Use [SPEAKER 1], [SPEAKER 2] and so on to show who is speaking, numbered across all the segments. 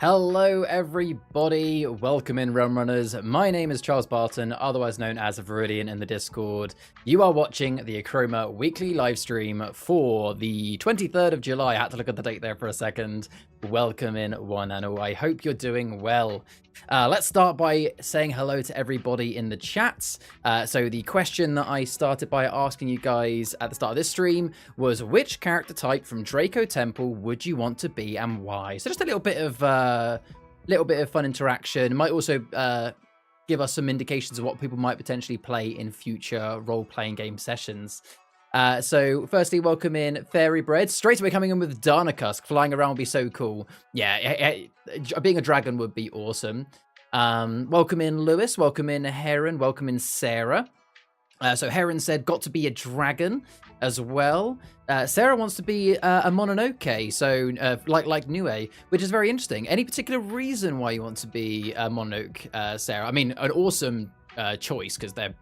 [SPEAKER 1] Hello everybody, welcome in Realm Runners. My name is Charles Barton, otherwise known as Viridian in the Discord. You are watching the Achroma weekly livestream for the 23rd of July. I had to look at the date there for a second. Welcome in one and all. I hope you're doing well. Let's start by saying hello to everybody in the chats. So the question that I started by asking you guys at the start of this stream was, which character type from Draco Temple would you want to be and why? So just a little bit of fun interaction. It might also give us some indications of what people might potentially play in future role-playing game sessions. So firstly, welcome in Fairy Bread. Straight away coming in with Darnacusk. Flying around would be so cool. Yeah, being a dragon would be awesome. Welcome in Lewis. Welcome in Heron. Welcome in Sarah. So Heron said, got to be a dragon as well. Sarah wants to be a Mononoke, so like Nue, which is very interesting. Any particular reason why you want to be a Mononoke, Sarah? I mean, an awesome choice, because they're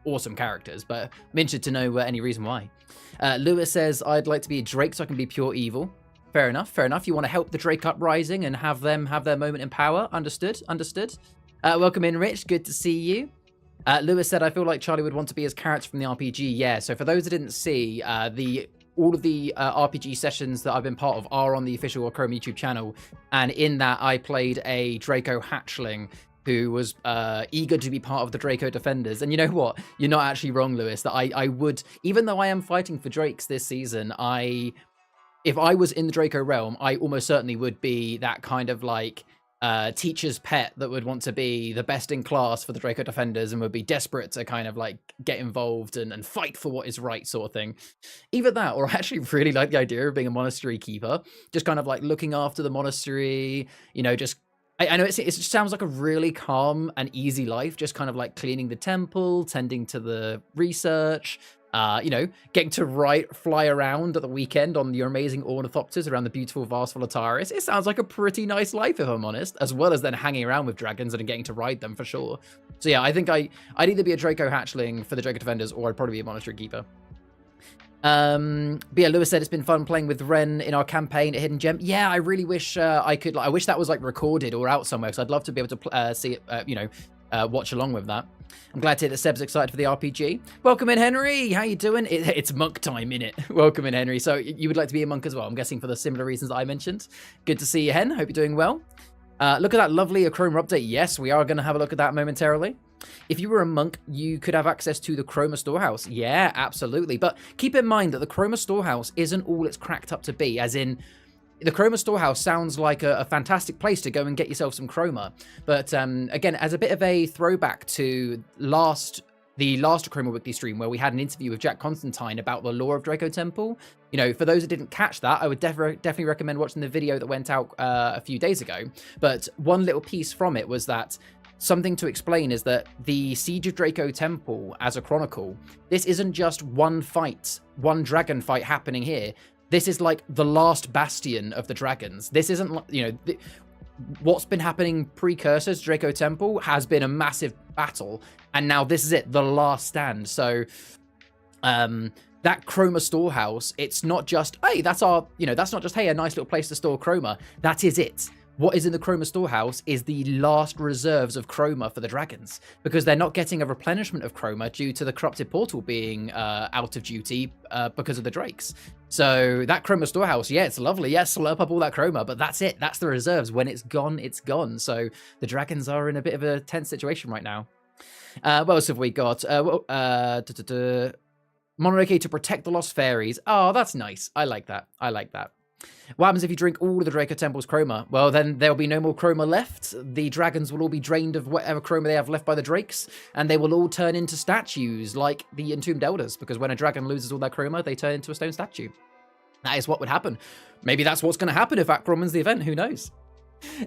[SPEAKER 1] awesome characters, but I'm interested to know any reason why. Lewis says, I'd like to be a Drake so I can be pure evil. Fair enough, fair enough. You want to help the Drake uprising and have them have their moment in power. Understood, understood. Welcome in, Rich. Good to see you. Lewis said, I feel like Charlie would want to be his character from the RPG. Yeah, so for those that didn't see, all of the RPG sessions that I've been part of are on the official Achroma YouTube channel, and in that I played a Draco hatchling who was eager to be part of the Draco Defenders. And you know what? You're not actually wrong, Lewis, that I would, even though I am fighting for Drakes this season, if I was in the Draco realm, I almost certainly would be that kind of like teacher's pet that would want to be the best in class for the Draco Defenders and would be desperate to kind of like get involved and fight for what is right, sort of thing. Either that, or I actually really like the idea of being a monastery keeper, just kind of like looking after the monastery, you know, just I know it just sounds like a really calm and easy life, just kind of like cleaning the temple, tending to the research, you know, getting to fly around at the weekend on your amazing ornithopters around the beautiful vast Volataris. It sounds like a pretty nice life, if I'm honest, as well as then hanging around with dragons and getting to ride them for sure. So yeah, I think I'd either be a Draco hatchling for the Draco Defenders, or I'd probably be a monastery keeper. But yeah, Lewis said it's been fun playing with Ren in our campaign at Hidden Gem. Yeah, I really wish I could. I wish that was like recorded or out somewhere, because I'd love to be able to see it. You know, watch along with that. I'm glad to hear that Seb's excited for the RPG. Welcome in, Henry. How you doing? It's monk time, innit? Welcome in, Henry. So you would like to be a monk as well, I'm guessing, for the similar reasons that I mentioned. Good to see you, Hen. Hope you're doing well. Look at that lovely Achroma update. Yes, we are going to have a look at that momentarily. If you were a monk, you could have access to the Chroma Storehouse. Yeah, absolutely. But keep in mind that the Chroma Storehouse isn't all it's cracked up to be, as in, the Chroma Storehouse sounds like a fantastic place to go and get yourself some Chroma. But again, as a bit of a throwback to the last Achroma Weekly stream, where we had an interview with Jack Constantine about the lore of Draco Temple, you know, for those that didn't catch that, I would definitely recommend watching the video that went out a few days ago. But one little piece from it was that something to explain is that the Siege of Draco Temple as a chronicle, this isn't just one dragon fight happening here. This is like the last bastion of the dragons. This isn't, you know, what's been happening precursors to Draco Temple has been a massive battle, and now this is it, the last stand. So that Chroma Storehouse, it's not just, hey, that's our, you know, that's not just, hey, a nice little place to store Chroma. That is it. What is in the Chroma Storehouse is the last reserves of Chroma for the dragons, because they're not getting a replenishment of Chroma due to the Corrupted Portal being out of duty because of the Drakes. So that Chroma Storehouse, yeah, it's lovely. Yeah, slurp up all that Chroma, but that's it. That's the reserves. When it's gone, it's gone. So the dragons are in a bit of a tense situation right now. What else have we got? Mononoke to protect the lost fairies. Oh, that's nice. I like that. I like that. What happens if you drink all of the Draco Temple's Chroma? Well, then there'll be no more Chroma left. The dragons will all be drained of whatever Chroma they have left by the Drakes, and they will all turn into statues like the Entombed Elders, because when a dragon loses all their Chroma, they turn into a stone statue. That is what would happen. Maybe that's what's going to happen if Achroma wins the event. Who knows?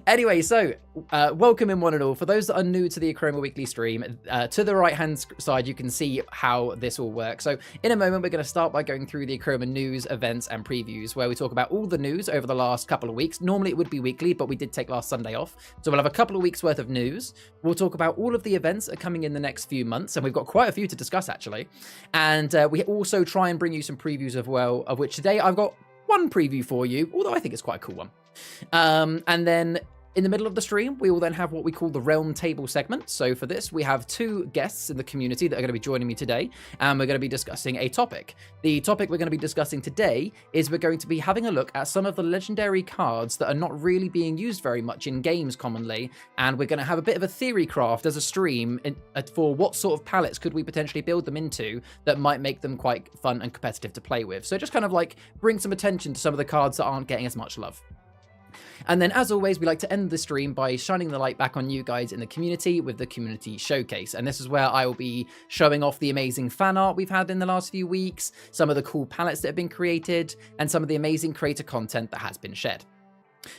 [SPEAKER 1] Anyway, so welcome in one and all. For those that are new to the Achroma Weekly stream, to the right-hand side, you can see how this all works. So in a moment, we're going to start by going through the Achroma news, events, and previews, where we talk about all the news over the last couple of weeks. Normally, it would be weekly, but we did take last Sunday off. So we'll have a couple of weeks worth of news. We'll talk about all of the events that are coming in the next few months, and we've got quite a few to discuss, actually. And we also try and bring you some previews of which today I've got one preview for you, although I think it's quite a cool one. And then In the middle of the stream, we will then have what we call the Realm Table segment. So for this, we have 2 guests in the community that are going to be joining me today, and we're going to be discussing a topic. The topic we're going to be discussing today is we're going to be having a look at some of the legendary cards that are not really being used very much in games commonly, and we're going to have a bit of a theory craft as a stream for what sort of palettes could we potentially build them into that might make them quite fun and competitive to play with. So just kind of like bring some attention to some of the cards that aren't getting as much love. And then, as always, we like to end the stream by shining the light back on you guys in the community with the community showcase. And this is where I will be showing off the amazing fan art we've had in the last few weeks, some of the cool palettes that have been created, and some of the amazing creator content that has been shared.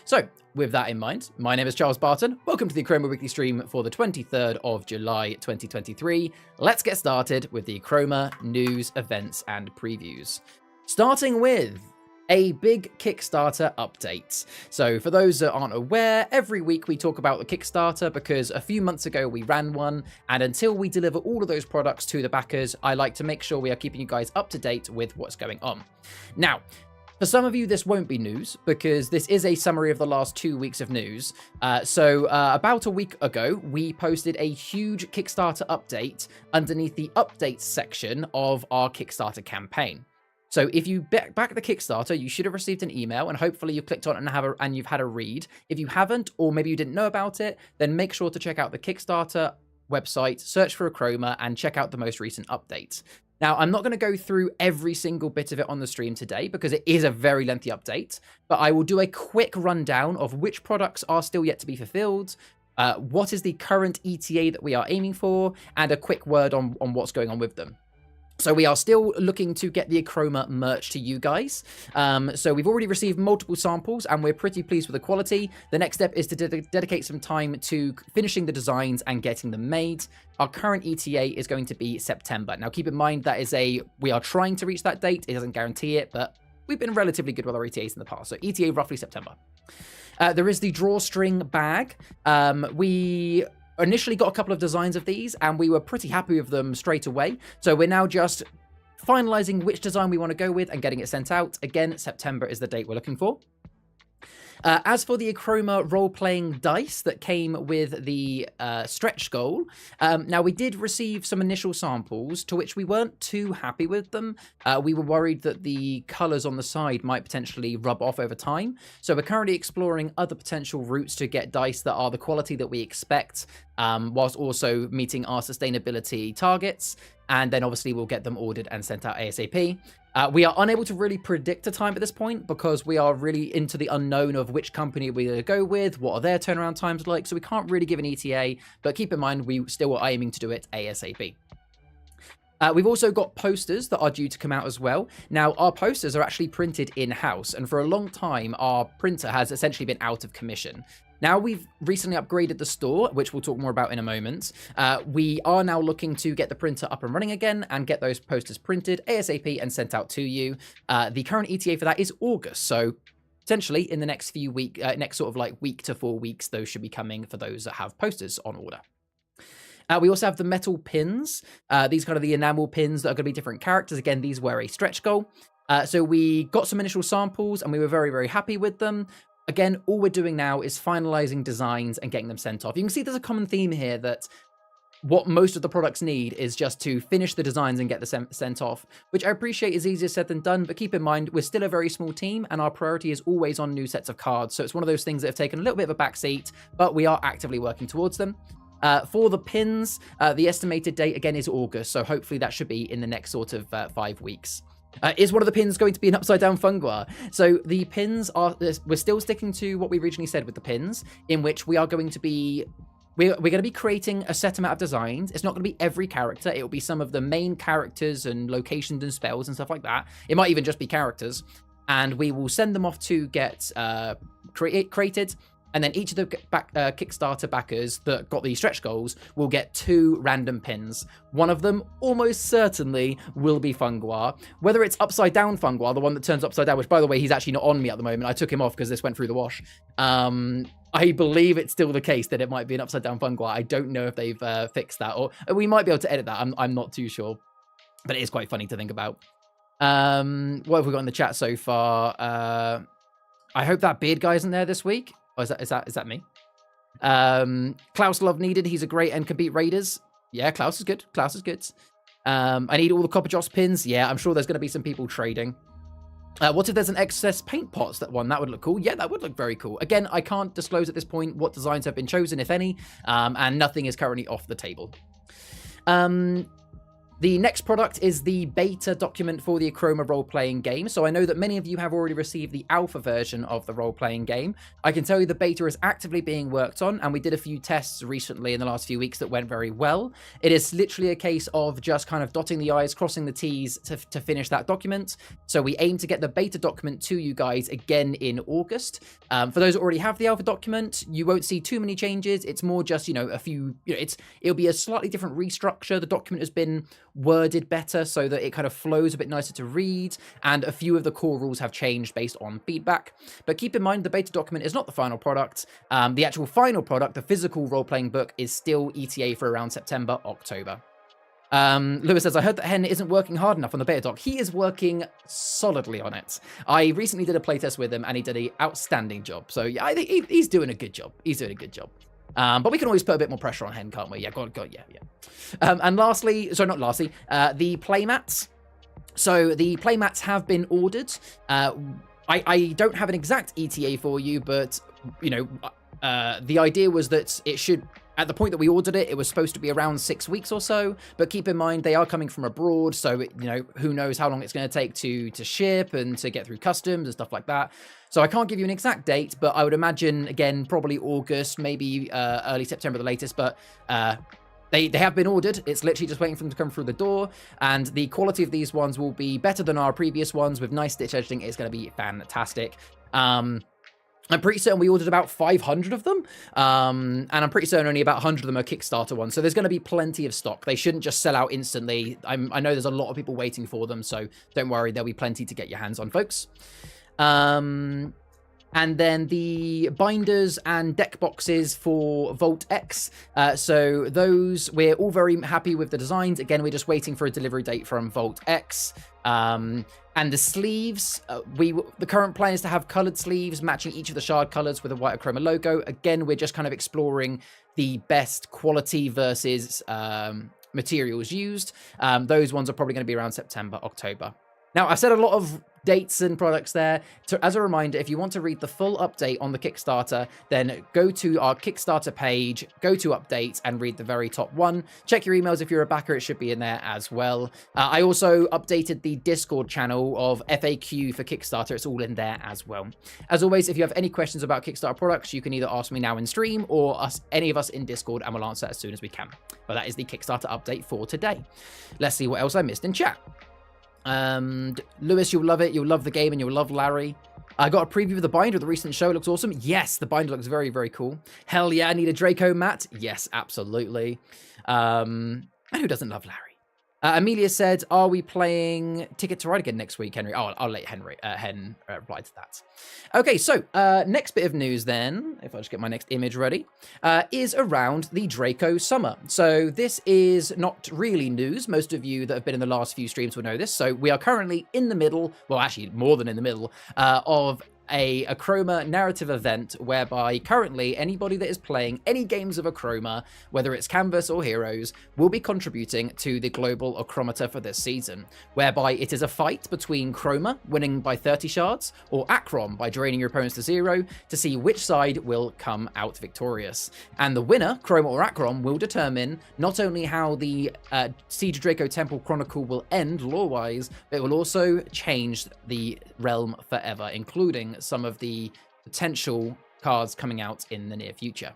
[SPEAKER 1] So, with that in mind, my name is Charles Barton. Welcome to the Achroma Weekly Stream for the 23rd of July 2023. Let's get started with the Achroma news, events, and previews. Starting with a big Kickstarter update. So for those that aren't aware, every week we talk about the Kickstarter because a few months ago we ran one, and until we deliver all of those products to the backers, I like to make sure we are keeping you guys up to date with what's going on. Now, for some of you, this won't be news because this is a summary of the last 2 weeks of news. About a week ago, we posted a huge Kickstarter update underneath the updates section of our Kickstarter campaign. So if you back the Kickstarter, you should have received an email, and hopefully you've clicked on it and you've had a read. If you haven't, or maybe you didn't know about it, then make sure to check out the Kickstarter website, search for Achroma, and check out the most recent updates. Now, I'm not going to go through every single bit of it on the stream today because it is a very lengthy update, but I will do a quick rundown of which products are still yet to be fulfilled, what is the current ETA that we are aiming for, and a quick word on what's going on with them. So we are still looking to get the Achroma merch to you guys. So we've already received multiple samples and we're pretty pleased with the quality. The next step is to dedicate some time to finishing the designs and getting them made. Our current ETA is going to be September. Now keep in mind that we are trying to reach that date. It doesn't guarantee it, but we've been relatively good with our ETAs in the past. So ETA roughly September. There is the drawstring bag. We initially got a couple of designs of these and we were pretty happy with them straight away. So we're now just finalizing which design we want to go with and getting it sent out. Again, September is the date we're looking for. As for the Achroma role-playing dice that came with the stretch goal, now we did receive some initial samples to which we weren't too happy with them. We were worried that the colors on the side might potentially rub off over time. So we're currently exploring other potential routes to get dice that are the quality that we expect, whilst also meeting our sustainability targets. And then obviously we'll get them ordered and sent out ASAP. We are unable to really predict a time at this point because we are really into the unknown of which company we're going to go with, what are their turnaround times like, so we can't really give an ETA, but keep in mind we still are aiming to do it ASAP. We've also got posters that are due to come out as well. Now, our posters are actually printed in-house, and for a long time, our printer has essentially been out of commission. Now we've recently upgraded the store, which we'll talk more about in a moment. We are now looking to get the printer up and running again and get those posters printed ASAP and sent out to you. The current ETA for that is August, so potentially in the next few weeks, next sort of like week to 4 weeks, those should be coming for those that have posters on order. We also have the metal pins. These kind of the enamel pins that are going to be different characters. Again, these were a stretch goal. So we got some initial samples and we were very, very happy with them. Again, all we're doing now is finalizing designs and getting them sent off. You can see there's a common theme here that what most of the products need is just to finish the designs and get them sent off, which I appreciate is easier said than done, but keep in mind, we're still a very small team and our priority is always on new sets of cards. So it's one of those things that have taken a little bit of a backseat, but we are actively working towards them. For the pins, the estimated date again is August, so hopefully that should be in the next sort of 5 weeks. Is one of the pins going to be an upside down funguar? So the pins are, we're still sticking to what we originally said with the pins, in which we are going to be, we're going to be creating a set amount of designs. It's not going to be every character. It will be some of the main characters and locations and spells and stuff like that. It might even just be characters. And we will send them off to get created. And then each of the Kickstarter backers that got these stretch goals will get 2 random pins. One of them almost certainly will be Funguar. Whether it's upside down Funguar, the one that turns upside down, which by the way, he's actually not on me at the moment. I took him off because this went through the wash. I believe it's still the case that it might be an upside down Funguar. I don't know if they've fixed that, or we might be able to edit that. I'm not too sure, but it is quite funny to think about. What have we got in the chat so far? I hope that beard guy isn't there this week. Oh, is that me? Klaus Love needed. He's a great and can beat Raiders. Yeah, Klaus is good. Klaus is good. I need all the Copper Joss pins. Yeah, I'm sure there's going to be some people trading. What if there's an excess paint pots that one? That would look cool. Yeah, that would look very cool. Again, I can't disclose at this point what designs have been chosen, if any, and nothing is currently off the table. The next product is the beta document for the Achroma role-playing game. So I know that many of you have already received the alpha version of the role-playing game. I can tell you the beta is actively being worked on, and we did a few tests recently in the last few weeks that went very well. It is literally a case of just kind of dotting the I's, crossing the T's to finish that document. So we aim to get the beta document to you guys again in August. For those that already have the alpha document, you won't see too many changes. It's more just, a few, it'll be a slightly different restructure. The document has been worded better so that it kind of flows a bit nicer to read, and a few of the core rules have changed based on feedback. But keep in mind, the beta document is not the final product. The actual final product, the physical role-playing book, is still ETA for around September, October. Lewis says, I heard that Hen isn't working hard enough on the beta doc. He is working solidly on it. I recently did a playtest with him, and he did an outstanding job. So yeah, I think he's doing a good job. He's doing a good job. But we can always put a bit more pressure on Hen, can't we? Yeah, go on, yeah. And lastly, the playmats. So the playmats have been ordered. I don't have an exact ETA for you, but, the idea was that it should... At the point that we ordered it, it was supposed to be around 6 weeks or so, but keep in mind they are coming from abroad, so who knows how long it's going to take to ship and to get through customs and stuff like that. So I can't give you an exact date, but I would imagine, again, probably August, maybe early September the latest, but they have been ordered. It's literally just waiting for them to come through the door, and the quality of these ones will be better than our previous ones with nice stitch editing. It's going to be fantastic. I'm pretty certain we ordered about 500 of them, and I'm pretty certain only about 100 of them are Kickstarter ones, so there's going to be plenty of stock. They shouldn't just sell out instantly. I know there's a lot of people waiting for them, so don't worry, there'll be plenty to get your hands on, folks. And then the binders and deck boxes for Vault X. So those, we're all very happy with the designs. Again, we're just waiting for a delivery date from Vault X. And the sleeves, the current plan is to have colored sleeves matching each of the shard colors with a white Achroma logo. Again, we're just kind of exploring the best quality versus materials used. Those ones are probably going to be around September, October. Now, I've said a lot of dates and products there. As a reminder, if you want to read the full update on the Kickstarter, then go to our Kickstarter page, go to updates, and read the very top one. Check your emails if you're a backer, it should be in there as well. I also updated the Discord channel of FAQ for Kickstarter. It's all in there as well. As always, if you have any questions about Kickstarter products, you can either ask me now in stream or any of us in Discord, and we'll answer as soon as we can. But that is the Kickstarter update for today. Let's see what else I missed in chat. Lewis, you'll love it. You'll love the game and you'll love Larry. I got a preview of the binder of the recent show. It looks awesome. Yes, the binder looks very, very cool. Hell yeah, I need a Draco mat. Yes, absolutely. And who doesn't love Larry? Amelia said, are we playing Ticket to Ride again next week, Henry? Oh, I'll let Hen reply to that. Okay, so next bit of news then, if I just get my next image ready, is around the Draco Summer. So this is not really news. Most of you that have been in the last few streams will know this. So we are currently in the middle, well, actually more than in the middle, of a Achroma narrative event whereby currently anybody that is playing any games of Achroma, whether it's Canvas or Heroes, will be contributing to the global Achrometer for this season, whereby it is a fight between Chroma winning by 30 shards or Achrom by draining your opponents to 0 to see which side will come out victorious. And the winner, Chroma or Achrom, will determine not only how the Siege of Draco Temple Chronicle will end lore-wise, but it will also change the realm forever, including some of the potential cards coming out in the near future.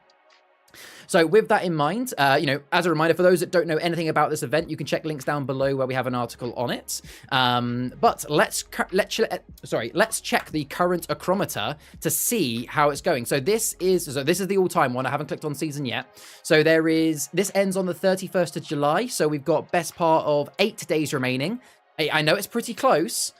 [SPEAKER 1] So with that in mind, as a reminder, for those that don't know anything about this event, you can check links down below where we have an article on it. But let's check the current Achrometer to see how it's going. So this is the all-time one. I haven't clicked on season yet. So this ends on the 31st of July. So we've got best part of 8 days remaining. I know it's pretty close.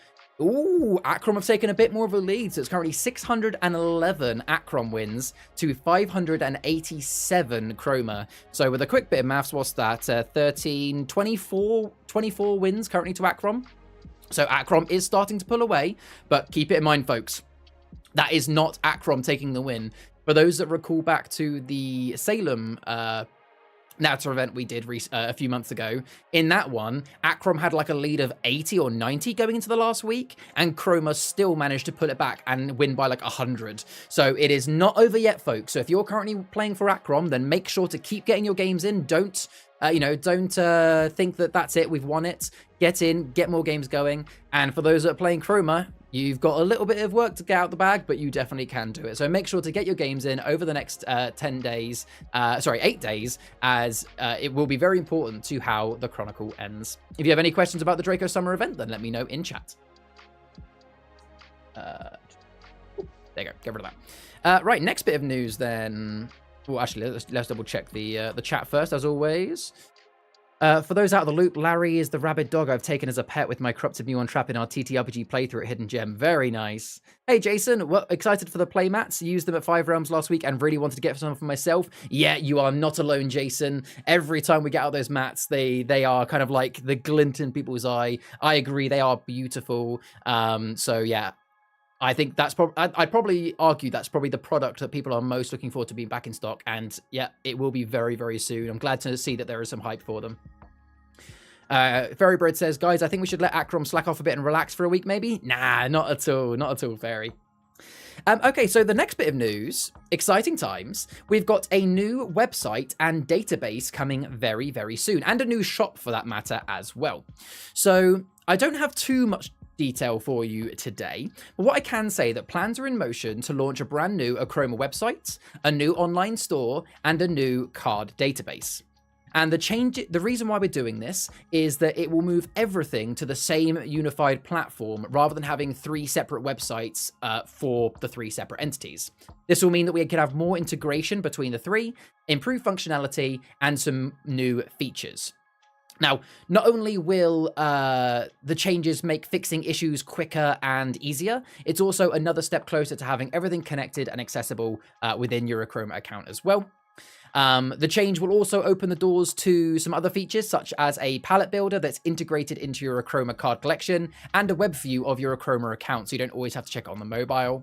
[SPEAKER 1] Ooh, Achrom have taken a bit more of a lead, so it's currently 611 Achrom wins to 587 Chroma. So with a quick bit of maths, what's that? 24 wins currently to Achrom. So Achrom is starting to pull away, but keep it in mind, folks, that is not Achrom taking the win. For those that recall back to the Salem Natter event we did a few months ago, in that one, Achroma had like a lead of 80 or 90 going into the last week, and Chroma still managed to pull it back and win by like 100. So it is not over yet, folks. So if you're currently playing for Achroma, then make sure to keep getting your games in. Don't think that that's it, we've won it. Get in, get more games going. And for those that are playing Chroma, you've got a little bit of work to get out the bag, but you definitely can do it. So make sure to get your games in over the next 8 days, as it will be very important to how the Chronicle ends. If you have any questions about the Draco Summer event, then let me know in chat. There you go, get rid of that. Right, next bit of news then. Well, actually, let's double check the chat first, as always. For those out of the loop, Larry is the rabid dog I've taken as a pet with my corrupted Muon trap in our TTRPG playthrough at Hidden Gem. Very nice. Hey, Jason, well, excited for the playmats? Used them at 5 Realms last week and really wanted to get some for myself. Yeah, you are not alone, Jason. Every time we get out those mats, they are kind of like the glint in people's eye. I agree, they are beautiful. So yeah. I think that's I'd probably argue that's probably the product that people are most looking forward to being back in stock. And yeah, it will be very, very soon. I'm glad to see that there is some hype for them. Ferrybird says, guys, I think we should let Achroma slack off a bit and relax for a week, maybe? Nah, not at all. Not at all, Ferry. Okay, so the next bit of news, exciting times. We've got a new website and database coming very, very soon. And a new shop, for that matter, as well. So I don't have too much detail for you today, but what I can say that plans are in motion to launch a brand new Achroma website, a new online store, and a new card database. And the reason why we're doing this is that it will move everything to the same unified platform rather than having 3 separate websites for the 3 separate entities. This will mean that we can have more integration between the 3, improved functionality, and some new features. Now, not only will the changes make fixing issues quicker and easier, it's also another step closer to having everything connected and accessible within your Achroma account as well. The change will also open the doors to some other features, such as a palette builder that's integrated into your Achroma card collection, and a web view of your Achroma account, so you don't always have to check it on the mobile.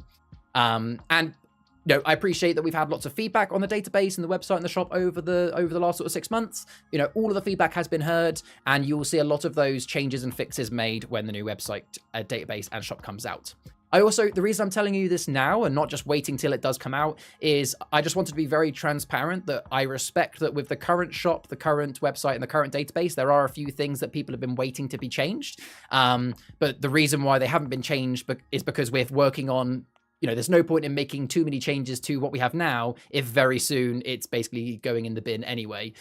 [SPEAKER 1] I appreciate that we've had lots of feedback on the database and the website and the shop over the last sort of 6 months. All of the feedback has been heard, and you'll see a lot of those changes and fixes made when the new website, database, and shop comes out. The reason I'm telling you this now and not just waiting till it does come out is I just wanted to be very transparent that I respect that with the current shop, the current website, and the current database, there are a few things that people have been waiting to be changed. But the reason why they haven't been changed is because we're working on, there's no point in making too many changes to what we have now if very soon it's basically going in the bin anyway.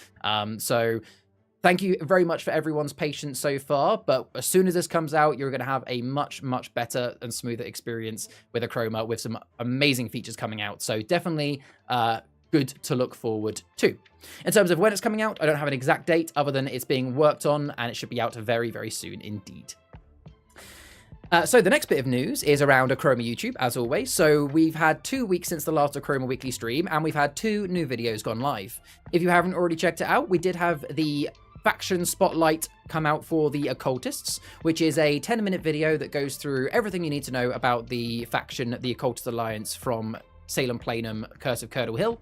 [SPEAKER 1] So thank you very much for everyone's patience so far, but as soon as this comes out, you're going to have a much, much better and smoother experience with Achroma, with some amazing features coming out. So definitely good to look forward to. In terms of when it's coming out, I don't have an exact date other than it's being worked on, and it should be out very, very soon indeed. So the next bit of news is around Achroma YouTube, as always. So we've had 2 weeks since the last Achroma weekly stream, and we've had 2 new videos gone live. If you haven't already checked it out, we did have the Faction Spotlight come out for the Occultists, which is a 10-minute video that goes through everything you need to know about the faction, the Occultist Alliance from Salem Planum, Curse of Curdle Hill.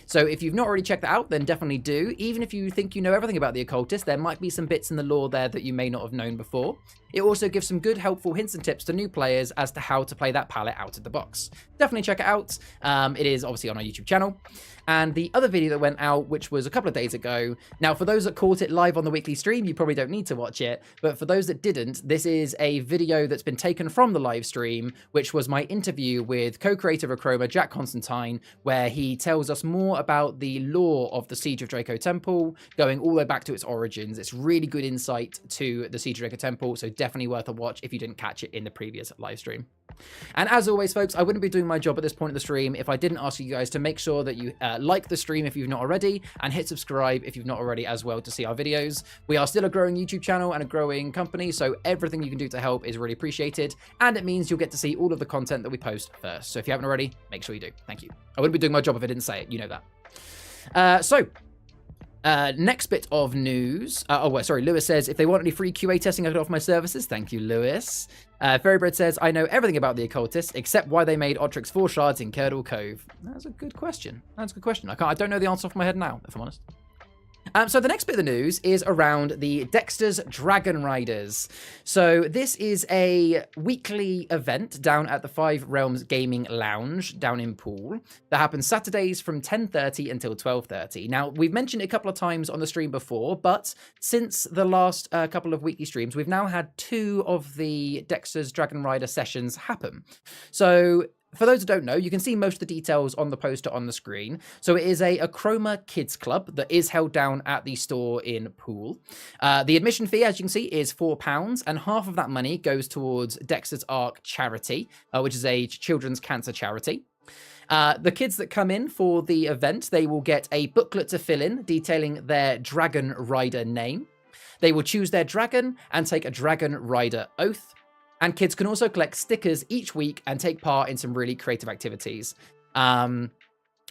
[SPEAKER 1] So if you've not already checked that out, then definitely do. Even if you think you know everything about the Occultist, there might be some bits in the lore there that you may not have known before. It also gives some good, helpful hints and tips to new players as to how to play that palette out of the box. Definitely check it out. It is obviously on our YouTube channel. And the other video that went out, which was a couple of days ago. Now, for those that caught it live on the weekly stream, you probably don't need to watch it. But for those that didn't, this is a video that's been taken from the live stream, which was my interview with co-creator of Achroma, Jack Constantine, where he tells us more about the lore of the Siege of Draco Temple, going all the way back to its origins. It's really good insight to the Siege of Draco Temple, so definitely worth a watch if you didn't catch it in the previous live stream. And as always, folks, I wouldn't be doing my job at this point in the stream if I didn't ask you guys to make sure that you like the stream if you've not already, and hit subscribe if you've not already as well to see our videos. We are still a growing YouTube channel and a growing company, so everything you can do to help is really appreciated, and it means you'll get to see all of the content that we post first. So if you haven't already, make sure you do. Thank you. I wouldn't be doing my job if I didn't say it. You know that. So Next bit of news. Lewis says, if they want any free QA testing, I could offer my services. Thank you, Lewis. Ferrybread says, I know everything about the occultist, except why they made Otrix 4 shards in Curdle Cove. That's a good question. I don't know the answer off my head now, if I'm honest. So the next bit of the news is around the Dexter's Dragon Riders. So this is a weekly event down at the Five Realms Gaming Lounge down in Poole that happens Saturdays from 10:30 until 12:30. Now, we've mentioned it a couple of times on the stream before, but since the last couple of weekly streams, we've now had 2 of the Dexter's Dragon Rider sessions happen. So for those who don't know, you can see most of the details on the poster on the screen. So it is a Achroma Kids Club that is held down at the store in Poole. The admission fee, as you can see, is £4, and half of that money goes towards Dexter's Arc Charity, which is a children's cancer charity. The kids that come in for the event, they will get a booklet to fill in detailing their Dragon Rider name. They will choose their dragon and take a Dragon Rider oath. And kids can also collect stickers each week and take part in some really creative activities.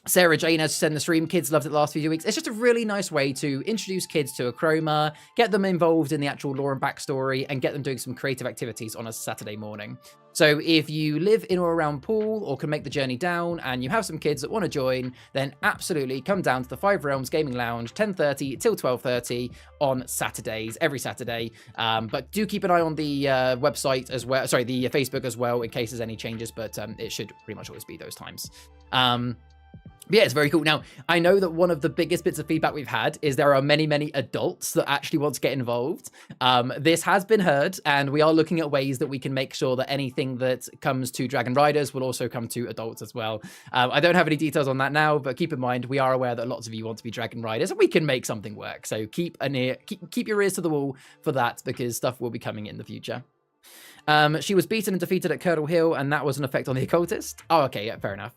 [SPEAKER 1] Sarah Jane has said in the stream, kids loved it the last few weeks. It's just a really nice way to introduce kids to Achroma, get them involved in the actual lore and backstory, and get them doing some creative activities on a Saturday morning. So if you live in or around Poole or can make the journey down and you have some kids that want to join, then absolutely come down to the Five Realms Gaming Lounge, 10:30 till 12:30 on Saturdays, every Saturday. But do keep an eye on the website as well, sorry, the Facebook as well, in case there's any changes, but it should pretty much always be those times. Yeah, it's very cool. Now, I know that one of the biggest bits of feedback we've had is there are many, many adults that actually want to get involved. This has been heard, and we are looking at ways that we can make sure that anything that comes to Dragon Riders will also come to adults as well. I don't have any details on that now, but keep in mind, we are aware that lots of you want to be Dragon Riders, and we can make something work. So keep your ears to the wall for that, because stuff will be coming in the future. She was beaten and defeated at Curdle Hill, and that was an effect on the occultist. Oh, okay, yeah, fair enough.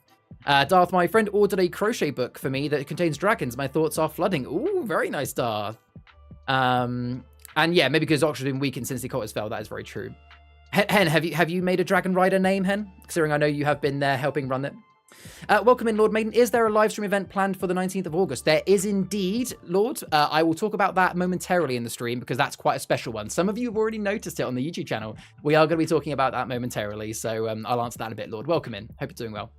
[SPEAKER 1] Darth, my friend ordered a crochet book for me that contains dragons. My thoughts are flooding. Ooh, very nice, Darth. And yeah, maybe because Oxford has been weakened since the occultist fell. That is very true. Hen, have you made a Dragon Rider name, Hen? Considering I know you have been there helping run it. Welcome in, Lord Maiden. Is there a live stream event planned for the 19th of August? There is indeed, Lord. I will talk about that momentarily in the stream because that's quite a special one. Some of you have already noticed it on the YouTube channel. We are going to be talking about that momentarily, so I'll answer that in a bit, Lord. Welcome in. Hope you're doing well.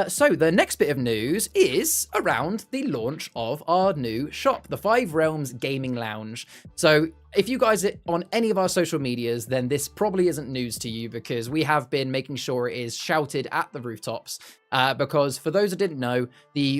[SPEAKER 1] So the next bit of news is around the launch of our new shop, the Five Realms Gaming Lounge. So if you guys are on any of our social medias, then this probably isn't news to you because we have been making sure it is shouted at the rooftops. Because for those who didn't know,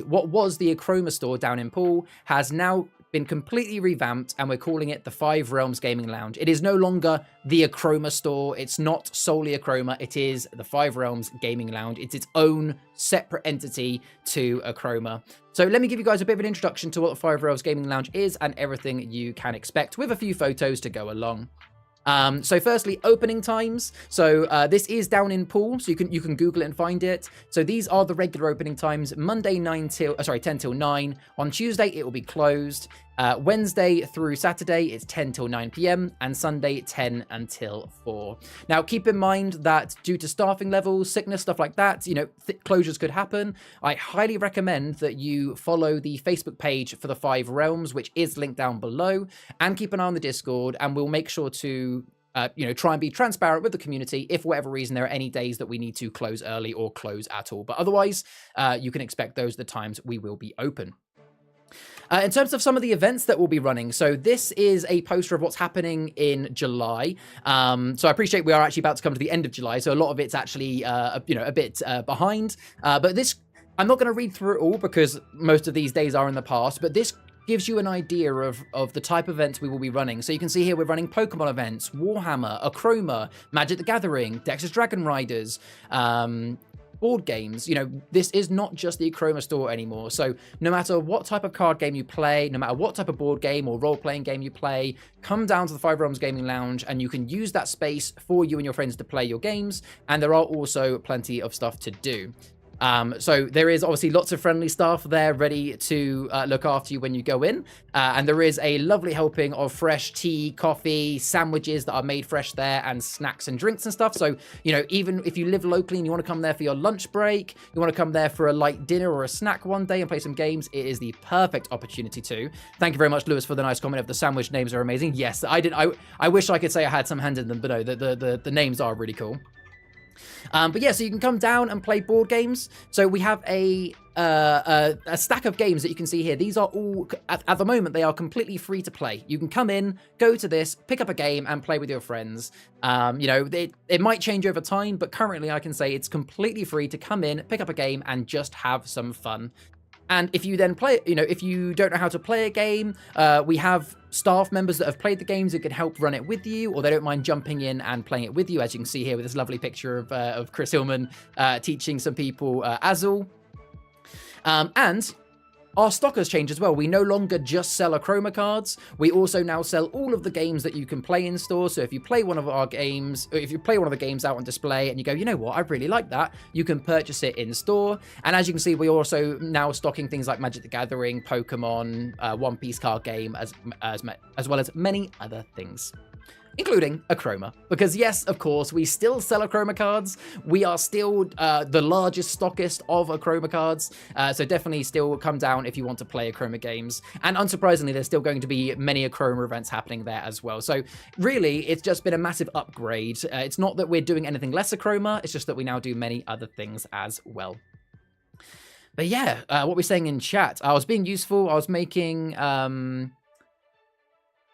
[SPEAKER 1] what was the Achroma store down in Poole has now been completely revamped, and we're calling it the Five Realms Gaming Lounge. It is no longer the Achroma store. It's not solely Achroma. It is the Five Realms Gaming Lounge. It's its own separate entity to Achroma. So let me give you guys a bit of an introduction to what the Five Realms Gaming Lounge is and everything you can expect, with a few photos to go along. So firstly, opening times. So this is down in Poole, so you can Google it and find it. So these are the regular opening times: Monday 10 till 9. On Tuesday it will be closed. Wednesday through Saturday it's 10 till 9 p.m. and Sunday 10 until 4. Now keep in mind that due to staffing levels, sickness, stuff like that, you know, closures could happen. I highly recommend that you follow the Facebook page for the Five Realms, which is linked down below, and keep an eye on the Discord, and we'll make sure to try and be transparent with the community if for whatever reason there are any days that we need to close early or close at all. But otherwise, you can expect those are the times we will be open. In terms of some of the events that we'll be running, so this is a poster of what's happening in July. So I appreciate we are actually about to come to the end of July, so a lot of it's actually a bit behind. But this, I'm not going to read through it all because most of these days are in the past, but this gives you an idea of the type of events we will be running. So you can see here we're running Pokemon events, Warhammer, Achroma, Magic the Gathering, Dexter's Dragon Riders, board games. You know, this is not just the Achroma store anymore. So no matter what type of card game you play, no matter what type of board game or role-playing game you play, come down to the Five Realms Gaming Lounge and you can use that space for you and your friends to play your games. And there are also plenty of stuff to do. So there is obviously lots of friendly staff there ready to look after you when you go in. And there is a lovely helping of fresh tea, coffee, sandwiches that are made fresh there, and snacks and drinks and stuff. So, you know, even if you live locally and you want to come there for your lunch break, you want to come there for a light dinner or a snack one day and play some games, it is the perfect opportunity to. Thank you very much, Lewis, for the nice comment of the sandwich names are amazing. Yes, I did. I wish I could say I had some hand in them, but no, the names are really cool. But yeah, so you can come down and play board games. So we have a stack of games that you can see here. These are all, at the moment, they are completely free to play. You can come in, go to this, pick up a game, and play with your friends. You know, it might change over time, but currently I can say it's completely free to come in, pick up a game, and just have some fun. And if you then play, you know, if you don't know how to play a game, we have staff members that have played the games who can help run it with you, or they don't mind jumping in and playing it with you, as you can see here with this lovely picture of Chris Hillman teaching some people Azul. And our stock has changed as well. We no longer just sell Achroma cards. We also now sell all of the games that you can play in store. So if you play one of our games, or if you play one of the games out on display and you go, you know what, I really like that, you can purchase it in store. And as you can see, we're also now stocking things like Magic the Gathering, Pokemon, One Piece card game, as well as many other things, including Achroma. Because yes, of course, we still sell Achroma cards. We are still the largest stockist of Achroma cards. So definitely still come down if you want to play Achroma games. And unsurprisingly, there's still going to be many Achroma events happening there as well. So really, it's just been a massive upgrade. It's not that we're doing anything less Achroma, it's just that we now do many other things as well. But yeah, what we're saying in chat, I was being useful. I was making...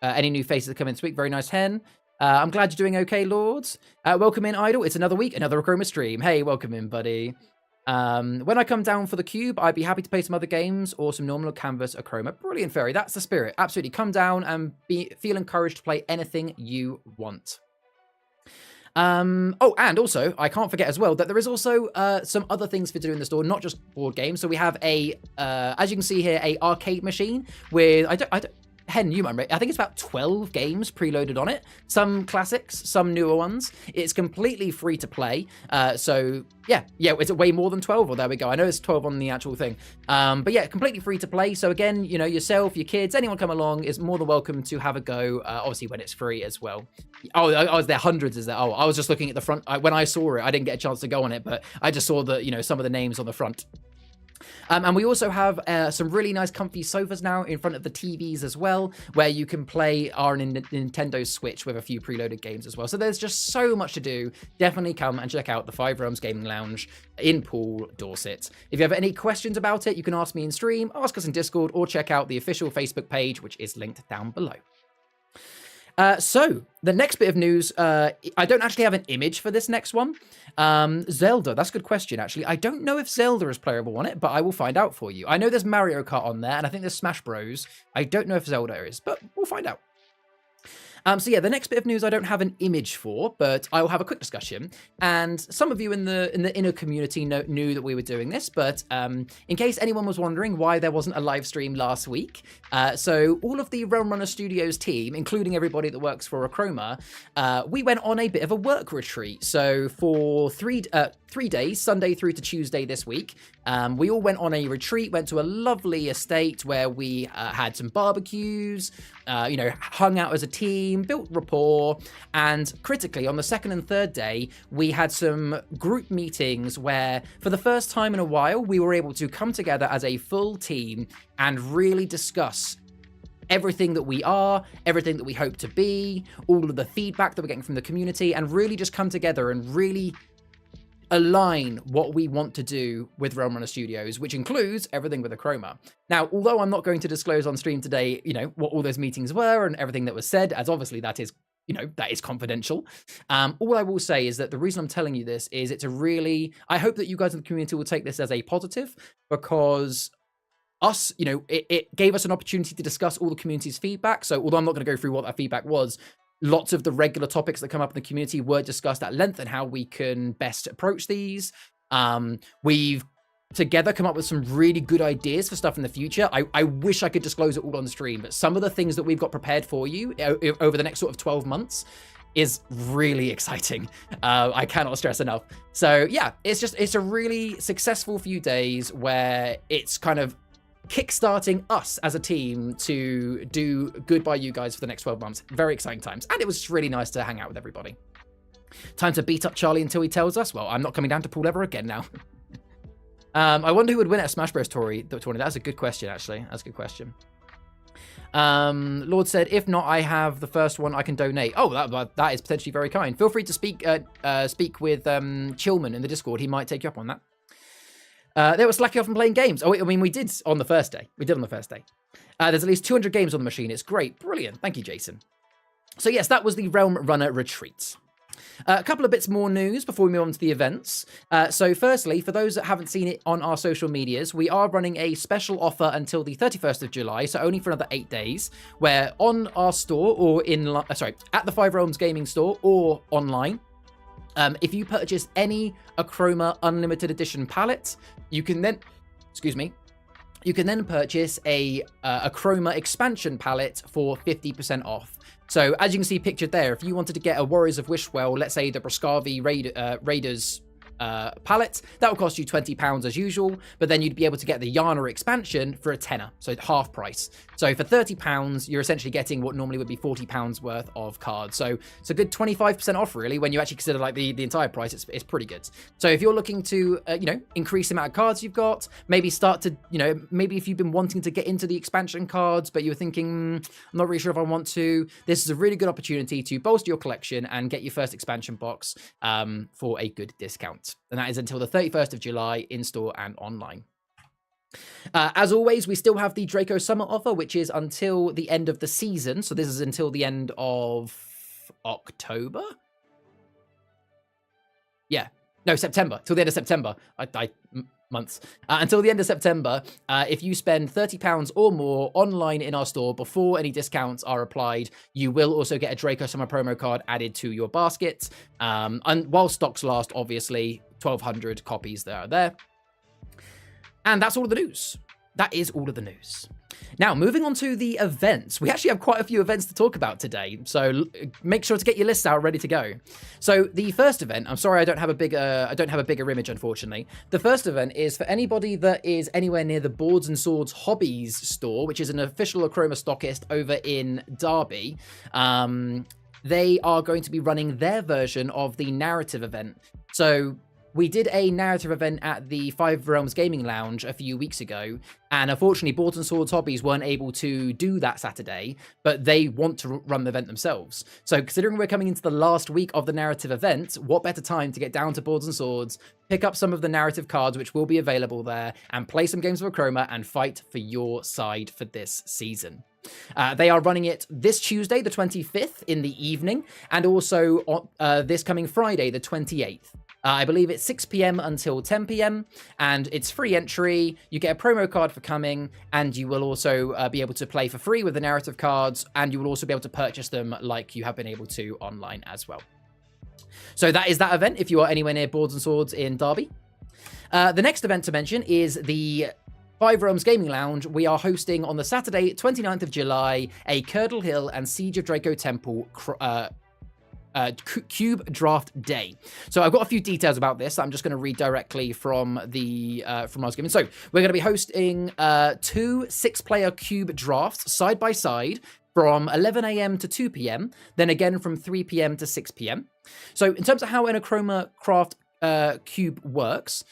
[SPEAKER 1] any new faces that come in this week? Very nice, Hen. I'm glad you're doing okay, Lords. Welcome in, Idol. It's another week, another Achroma stream. Hey, welcome in, buddy. When I come down for the cube, I'd be happy to play some other games or some normal canvas Achroma. Brilliant, Fairy. That's the spirit. Absolutely. Come down and feel encouraged to play anything you want. Oh, and also, I can't forget as well that there is also some other things for doing in the store, not just board games. So we have as you can see here, a arcade machine with, Hen, you might, I think it's about 12 games preloaded on it. Some classics, some newer ones. It's completely free to play. So yeah, it's way more than 12. Well, there we go. I know it's 12 on the actual thing. But yeah, completely free to play. So again, you know, yourself, your kids, anyone come along is more than welcome to have a go. Obviously when it's free as well. Oh, I was there. Hundreds is there. Oh, I was just looking at the front. When I saw it, I didn't get a chance to go on it, but I just saw the, you know, some of the names on the front. And we also have some really nice comfy sofas now in front of the TVs as well, where you can play our Nintendo Switch with a few preloaded games as well. So there's just so much to do. Definitely come and check out the Five Realms Gaming Lounge in Poole, Dorset. If you have any questions about it, you can ask me in stream, ask us in Discord, or check out the official Facebook page, which is linked down below. So the next bit of news, I don't actually have an image for this next one. Zelda, that's a good question, actually. I don't know if Zelda is playable on it, but I will find out for you. I know there's Mario Kart on there, and I think there's Smash Bros. I don't know if Zelda is, but we'll find out. So yeah, the next bit of news I don't have an image for, but I will have a quick discussion. And some of you in the inner community knew that we were doing this, but in case anyone was wondering why there wasn't a live stream last week, so all of the Realm Runner Studios team, including everybody that works for Achroma, we went on a bit of a work retreat. So for 3 days, Sunday through to Tuesday this week, we all went on a retreat, went to a lovely estate where we had some barbecues, you know, hung out as a team, built rapport, and critically, on the second and third day, we had some group meetings where, for the first time in a while, we were able to come together as a full team and really discuss everything that we are, everything that we hope to be, all of the feedback that we're getting from the community, and really just come together and really align what we want to do with Realm Runner Studios, which includes everything with Achroma. Now, although I'm not going to disclose on stream today, you know, what all those meetings were and everything that was said, as obviously that is, you know, that is confidential. All I will say is that the reason I'm telling you this is it's a really, I hope that you guys in the community will take this as a positive, because us, you know, it gave us an opportunity to discuss all the community's feedback. So although I'm not going to go through what that feedback was, lots of the regular topics that come up in the community were discussed at length and how we can best approach these. We've together come up with some really good ideas for stuff in the future. I wish I could disclose it all on stream, but some of the things that we've got prepared for you over the next sort of 12 months is really exciting. I cannot stress enough. So yeah, it's a really successful few days where it's kind of kickstarting us as a team to do good by you guys for the next 12 months. Very exciting times. And it was just really nice to hang out with everybody. Time to beat up Charlie until he tells us. Well, I'm not coming down to pool ever again now. I wonder who would win at Smash Bros. Tournament. That's a good question, actually. That's a good question. Lord said, if not, I have the first one I can donate. Oh, that is potentially very kind. Feel free to speak with Chillman in the Discord. He might take you up on that. They were slacking off and playing games. Oh, I mean, we did on the first day. There's at least 200 games on the machine. It's great. Brilliant. Thank you, Jason. So yes, that was the Realm Runner Retreat. A couple of bits more news before we move on to the events. So firstly, for those that haven't seen it on our social medias, we are running a special offer until the 31st of July, so only for another 8 days, where on our store or at the Five Realms Gaming store or online, if you purchase any Achroma Unlimited Edition palette, you can then purchase a Achroma expansion palette for 50% off. So as you can see pictured there, if you wanted to get a Warriors of Wishwell, let's say the Brascavi Raiders palette, that will cost you £20 as usual, but then you'd be able to get the Yana expansion for a tenner, so half price. So for £30, you're essentially getting what normally would be £40 worth of cards. So it's a good 25% off, really, when you actually consider like the entire price. It's pretty good. So if you're looking to increase the amount of cards you've got, maybe start to maybe if you've been wanting to get into the expansion cards, but you're thinking I'm not really sure if I want to, this is a really good opportunity to bolster your collection and get your first expansion box for a good discount. And that is until the 31st of July in store and online. As always, we still have the Draco Summer offer, which is until the end of the season. So this is until the end of October. Yeah, no, September, till the end of September. Months. Until the end of September, if you spend £30 or more online in our store before any discounts are applied, you will also get a Draco Summer promo card added to your basket. And while stocks last, obviously, 1,200 copies that are there. And that's all of the news. That is all of the news. Now, moving on to the events. We actually have quite a few events to talk about today, so make sure to get your lists out ready to go. So the first event, I'm sorry I don't have a bigger image, unfortunately. The first event is for anybody that is anywhere near the Boards and Swords Hobbies store, which is an official Achroma stockist over in Derby. They are going to be running their version of the narrative event. So we did a narrative event at the Five Realms Gaming Lounge a few weeks ago, and unfortunately, Boards and Swords Hobbies weren't able to do that Saturday, but they want to run the event themselves. So considering we're coming into the last week of the narrative event, what better time to get down to Boards and Swords, pick up some of the narrative cards, which will be available there, and play some games of Achroma and fight for your side for this season. They are running it this Tuesday, the 25th, in the evening, and also on this coming Friday, the 28th. I believe it's 6 p.m. until 10 p.m. and it's free entry. You get a promo card for coming, and you will also be able to play for free with the narrative cards, and you will also be able to purchase them like you have been able to online as well. So that is that event if you are anywhere near Boards and Swords in Derby. The next event to mention is the Five Realms Gaming Lounge. We are hosting on the Saturday, 29th of July, a Curdle Hill and Siege of Draco Temple cube draft day. So I've got a few details about this. I'm just going to read directly from the from our gaming. So we're going to be hosting 2 6-player cube drafts side by side from 11 a.m. to 2 p.m. Then again from 3 p.m. to 6 p.m. So in terms of how an Achroma craft cube works,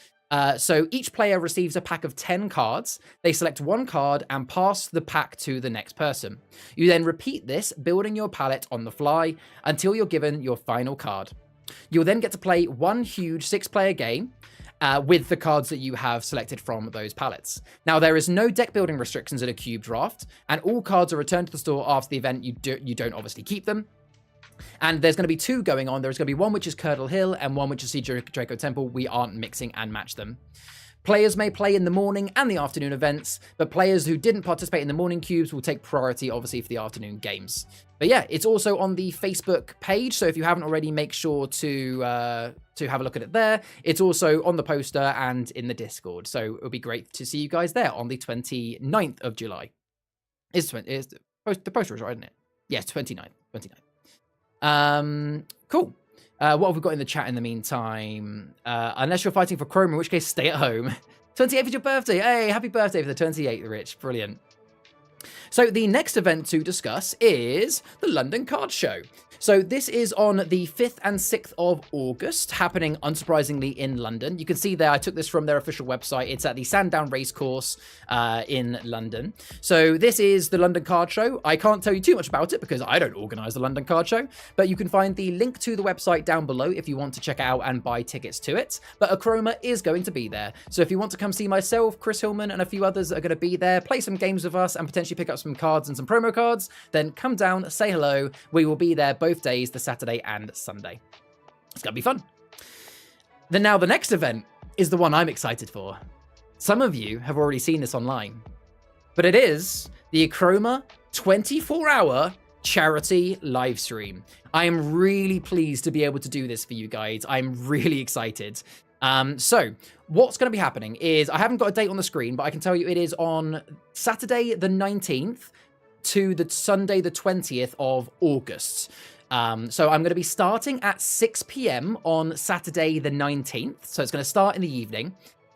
[SPEAKER 1] so each player receives a pack of 10 cards. They select one card and pass the pack to the next person. You then repeat this, building your palette on the fly until you're given your final card. You'll then get to play one huge 6-player game with the cards that you have selected from those palettes. Now, there is no deck building restrictions in a cube draft, and all cards are returned to the store after the event. You don't obviously keep them. And there's going to be 2 going on. There's going to be one which is Curdle Hill and one which is Siege of Draco Temple. We aren't mixing and match them. Players may play in the morning and the afternoon events, but players who didn't participate in the morning cubes will take priority, obviously, for the afternoon games. But yeah, it's also on the Facebook page, so if you haven't already, make sure to have a look at it there. It's also on the poster and in the Discord, so it'll be great to see you guys there on the 29th of July. The poster is right, isn't it? Yes, 29th. Cool. What have we got in the chat in the meantime? Unless you're fighting for Chrome, in which case stay at home. 28th is your birthday. Hey, happy birthday for the 28th, Rich. Brilliant. So the next event to discuss is the London Card Show. So this is on the 5th and 6th of August, happening unsurprisingly in London. You can see there, I took this from their official website. It's at the Sandown Racecourse in London. So this is the London Card Show. I can't tell you too much about it because I don't organise the London Card Show, but you can find the link to the website down below if you want to check it out and buy tickets to it. But Achroma is going to be there. So if you want to come see myself, Chris Hillman, and a few others that are going to be there, play some games with us and potentially pick up some cards and some promo cards, then come down, say hello. We will be there both days, the Saturday and Sunday. It's gonna be fun. Then now the next event is the one I'm excited for. Some of you have already seen this online, but it is the Achroma 24-hour charity live stream. I am really pleased to be able to do this for you guys. I'm really excited. So what's going to be happening is, I haven't got a date on the screen, but I can tell you it is on Saturday the 19th to the Sunday the 20th of August. So I'm going to be starting at 6 p.m. on Saturday the 19th. So it's going to start in the evening.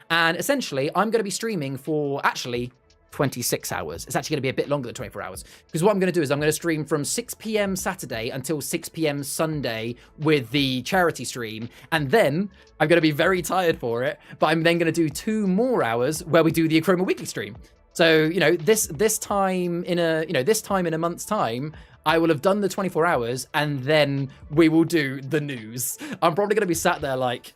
[SPEAKER 1] And essentially, I'm going to be streaming for actually 26 hours. It's actually going to be a bit longer than 24 hours. Because what I'm going to do is I'm going to stream from 6 p.m. Saturday until 6 p.m. Sunday with the charity stream. And then I'm going to be very tired for it. But I'm then going to do 2 more hours where we do the Achroma weekly stream. So, you know, this time in a month's time, I will have done the 24 hours and then we will do the news. I'm probably going to be sat there like,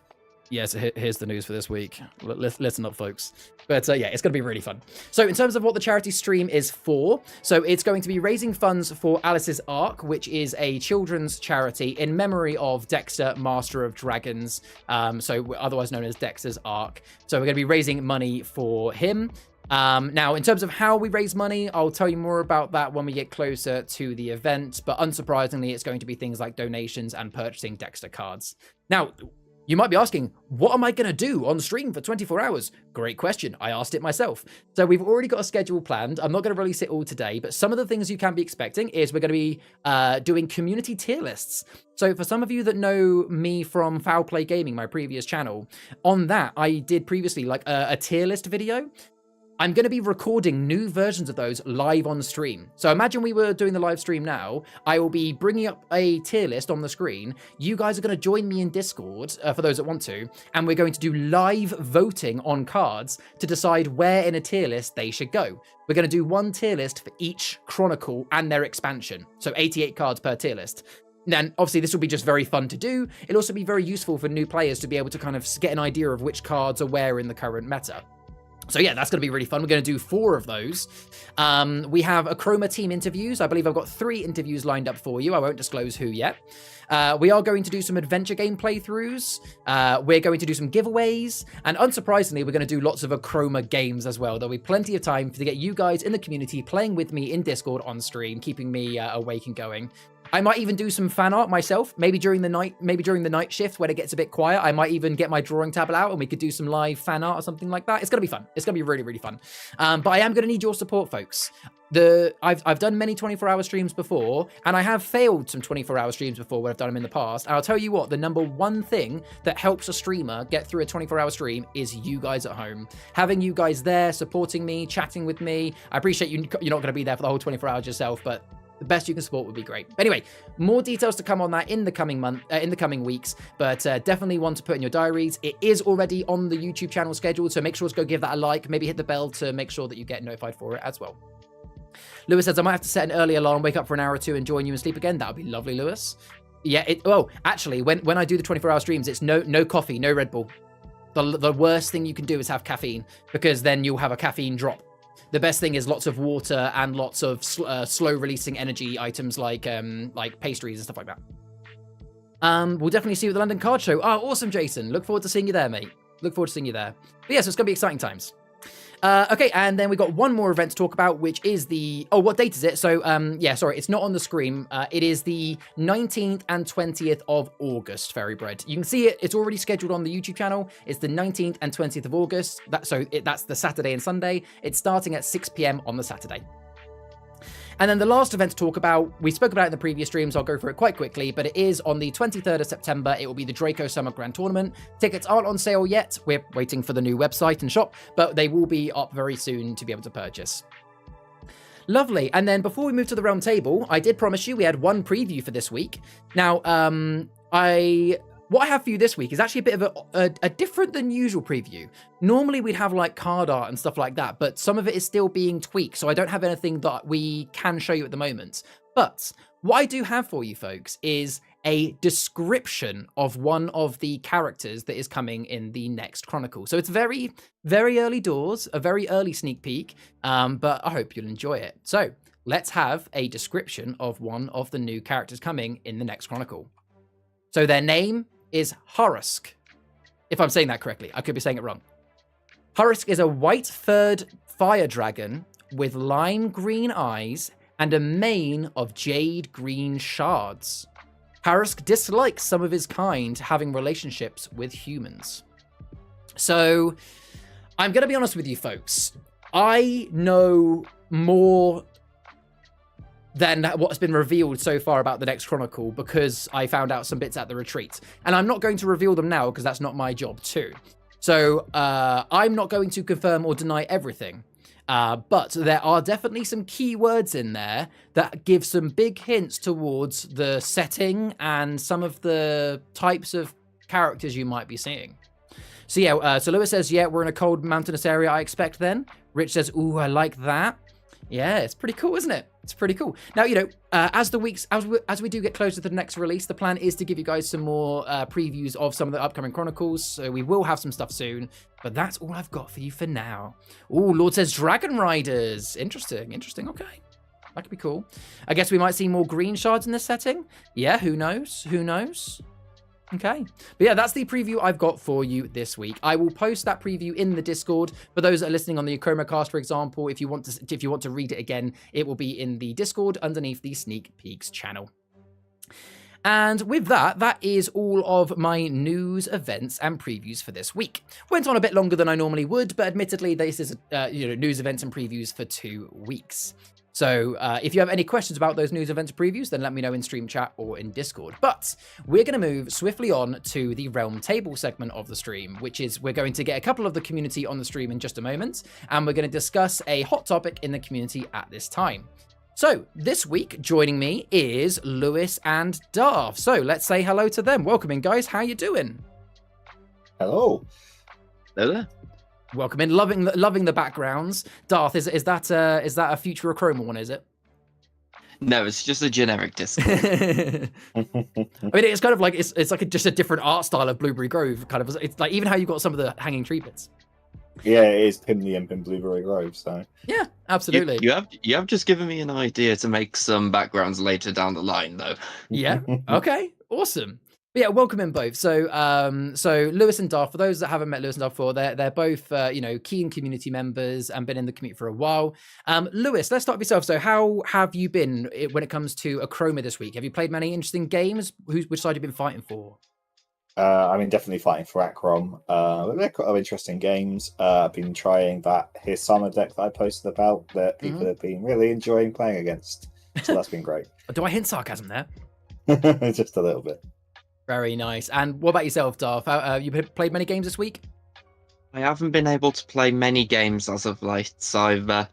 [SPEAKER 1] yes, here's the news for this week. Listen up, folks. But yeah, it's going to be really fun. So in terms of what the charity stream is for, so it's going to be raising funds for Alice's Ark, which is a children's charity in memory of Dexter, Master of Dragons, so otherwise known as Dexter's Ark. So we're going to be raising money for him. Now, in terms of how we raise money, I'll tell you more about that when we get closer to the event, but unsurprisingly, it's going to be things like donations and purchasing Dexter cards. Now, you might be asking, what am I going to do on stream for 24 hours? Great question. I asked it myself. So we've already got a schedule planned. I'm not going to release it all today, but some of the things you can be expecting is we're going to be doing community tier lists. So for some of you that know me from Foul Play Gaming, my previous channel, on that, I did previously like a tier list video. I'm going to be recording new versions of those live on stream. So imagine we were doing the live stream now. I will be bringing up a tier list on the screen. You guys are going to join me in Discord, for those that want to, and we're going to do live voting on cards to decide where in a tier list they should go. We're going to do one tier list for each Chronicle and their expansion. So 88 cards per tier list. Then, obviously, this will be just very fun to do. It'll also be very useful for new players to be able to kind of get an idea of which cards are where in the current meta. So yeah, that's going to be really fun. We're going to do 4 of those. We have Achroma team interviews. I believe I've got 3 interviews lined up for you. I won't disclose who yet. We are going to do some adventure game playthroughs. We're going to do some giveaways. And unsurprisingly, we're going to do lots of Achroma games as well. There'll be plenty of time to get you guys in the community playing with me in Discord on stream, keeping me awake and going. I might even do some fan art myself, maybe during the night shift when it gets a bit quiet. I might even get my drawing tablet out and we could do some live fan art or something like that. It's going to be fun. It's going to be really, really fun. But I am going to need your support, folks. I've done many 24-hour streams before, and I have failed some 24-hour streams before when I've done them in the past. And I'll tell you what, the number one thing that helps a streamer get through a 24-hour stream is you guys at home. Having you guys there, supporting me, chatting with me. I appreciate you're not going to be there for the whole 24 hours yourself, but the best you can support would be great. Anyway, more details to come on that in the coming weeks, but definitely one to put in your diaries. It is already on the YouTube channel scheduled, so make sure to go give that a like. Maybe hit the bell to make sure that you get notified for it as well. Lewis says, I might have to set an early alarm, wake up for an hour or 2 and join you and sleep again. That would be lovely, Lewis. Yeah, actually, when I do the 24-hour streams, it's no coffee, no Red Bull. The worst thing you can do is have caffeine, because then you'll have a caffeine drop. The best thing is lots of water and lots of slow-releasing energy items like pastries and stuff like that. We'll definitely see you at the London Card Show. Oh, awesome, Jason. Look forward to seeing you there, mate. Look forward to seeing you there. But yeah, so it's going to be exciting times. Okay, and then we got one more event to talk about, which is the... Oh, what date is it? So, yeah, sorry, it's not on the screen. It is the 19th and 20th of August, Ferrybread. You can see it. It's already scheduled on the YouTube channel. It's the 19th and 20th of August. That's the Saturday and Sunday. It's starting at 6 p.m. on the Saturday. And then the last event to talk about, we spoke about it in the previous stream, so I'll go through it quite quickly, but it is on the 23rd of September. It will be the Draco Summer Grand Tournament. Tickets aren't on sale yet. We're waiting for the new website and shop, but they will be up very soon to be able to purchase. Lovely. And then before we move to the round table, I did promise you we had one preview for this week. Now, what I have for you this week is actually a bit of a different than usual preview. Normally we'd have like card art and stuff like that, but some of it is still being tweaked, so I don't have anything that we can show you at the moment. But what I do have for you folks is a description of one of the characters that is coming in the next Chronicle. So it's very, very early doors, a very early sneak peek, but I hope you'll enjoy it. So let's have a description of one of the new characters coming in the next Chronicle. So their name is Hurusk. If I'm saying that correctly, I could be saying it wrong. Hurusk is a white-furred fire dragon with lime green eyes and a mane of jade green shards. Hurusk dislikes some of his kind having relationships with humans. So, I'm going to be honest with you folks. I know more than what's been revealed so far about the next Chronicle because I found out some bits at the retreat. And I'm not going to reveal them now because that's not my job too. So I'm not going to confirm or deny everything. But there are definitely some key words in there that give some big hints towards the setting and some of the types of characters you might be seeing. So yeah, so Lewis says, yeah, we're in a cold mountainous area, I expect then. Rich says, ooh, I like that. Yeah, it's pretty cool, isn't it? It's pretty cool. Now, you know, as we do get closer to the next release, the plan is to give you guys some more previews of some of the upcoming Chronicles. So we will have some stuff soon, but that's all I've got for you for now. Oh, Lord says Dragon Riders. Interesting. Okay. That could be cool. I guess we might see more green shards in this setting. Yeah, who knows? Okay. But yeah, that's the preview I've got for you this week. I will post that preview in the Discord. For those that are listening on the Achroma cast, for example, if you want to read it again, it will be in the Discord underneath the Sneak Peeks channel. And with that, that is all of my news, events, and previews for this week. Went on a bit longer than I normally would, but admittedly, this is news, events, and previews for 2 weeks. So if you have any questions about those news, events, previews, then let me know in stream chat or in Discord. But we're going to move swiftly on to the Realm Table segment of the stream, which is we're going to get a couple of the community on the stream in just a moment, and we're going to discuss a hot topic in the community at this time. So this week, joining me is Lewis and Darth. So let's say hello to them. Welcome in, guys. How you doing?
[SPEAKER 2] Hello. Hello there.
[SPEAKER 1] Welcome in. Loving the backgrounds. Darth, is that a future Achroma one? Is it?
[SPEAKER 3] No, it's just a generic disc.
[SPEAKER 1] I mean, it's kind of like it's like just a different art style of Blueberry Grove. Kind of, it's like even how you've got some of the hanging tree bits.
[SPEAKER 2] Yeah, it is Pim the Imp in Blueberry Grove. So
[SPEAKER 1] yeah, absolutely.
[SPEAKER 3] You have just given me an idea to make some backgrounds later down the line, though.
[SPEAKER 1] Yeah. Okay. Awesome. But yeah, welcome in both. So, so Lewis and Darth, for those that haven't met Lewis and Darth before, they're both, keen community members and been in the community for a while. Lewis, let's start with yourself. So how have you been when it comes to Achroma this week? Have you played many interesting games? Which side have you been fighting for?
[SPEAKER 2] I mean, definitely fighting for Achroma. They're quite interesting games. I've been trying that His Summer deck that I posted about that people have been really enjoying playing against. So that's been great.
[SPEAKER 1] Do I hint sarcasm there?
[SPEAKER 2] Just a little bit.
[SPEAKER 1] Very nice. And what about yourself, Darth? You played many games this week?
[SPEAKER 3] I haven't been able to play many games as of late, so I've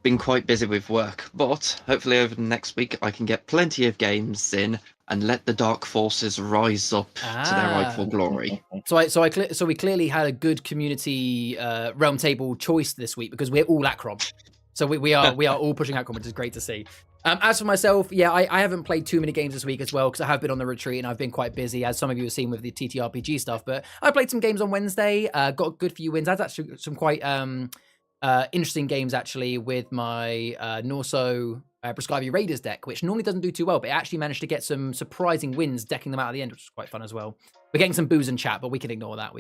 [SPEAKER 3] been quite busy with work. But hopefully over the next week I can get plenty of games in and let the dark forces rise up to their rightful glory.
[SPEAKER 1] So we clearly had a good community realm table choice this week because we're all Achrom. So we are all pushing Achrom, which is great to see. As for myself, yeah, I haven't played too many games this week as well because I have been on the retreat and I've been quite busy, as some of you have seen with the TTRPG stuff. But I played some games on Wednesday, got a good few wins. I had actually some quite interesting games actually with my Norso Prescribe Raiders deck, which normally doesn't do too well, but it actually managed to get some surprising wins, decking them out at the end, which was quite fun as well. We're getting some booze and chat, but we can ignore that.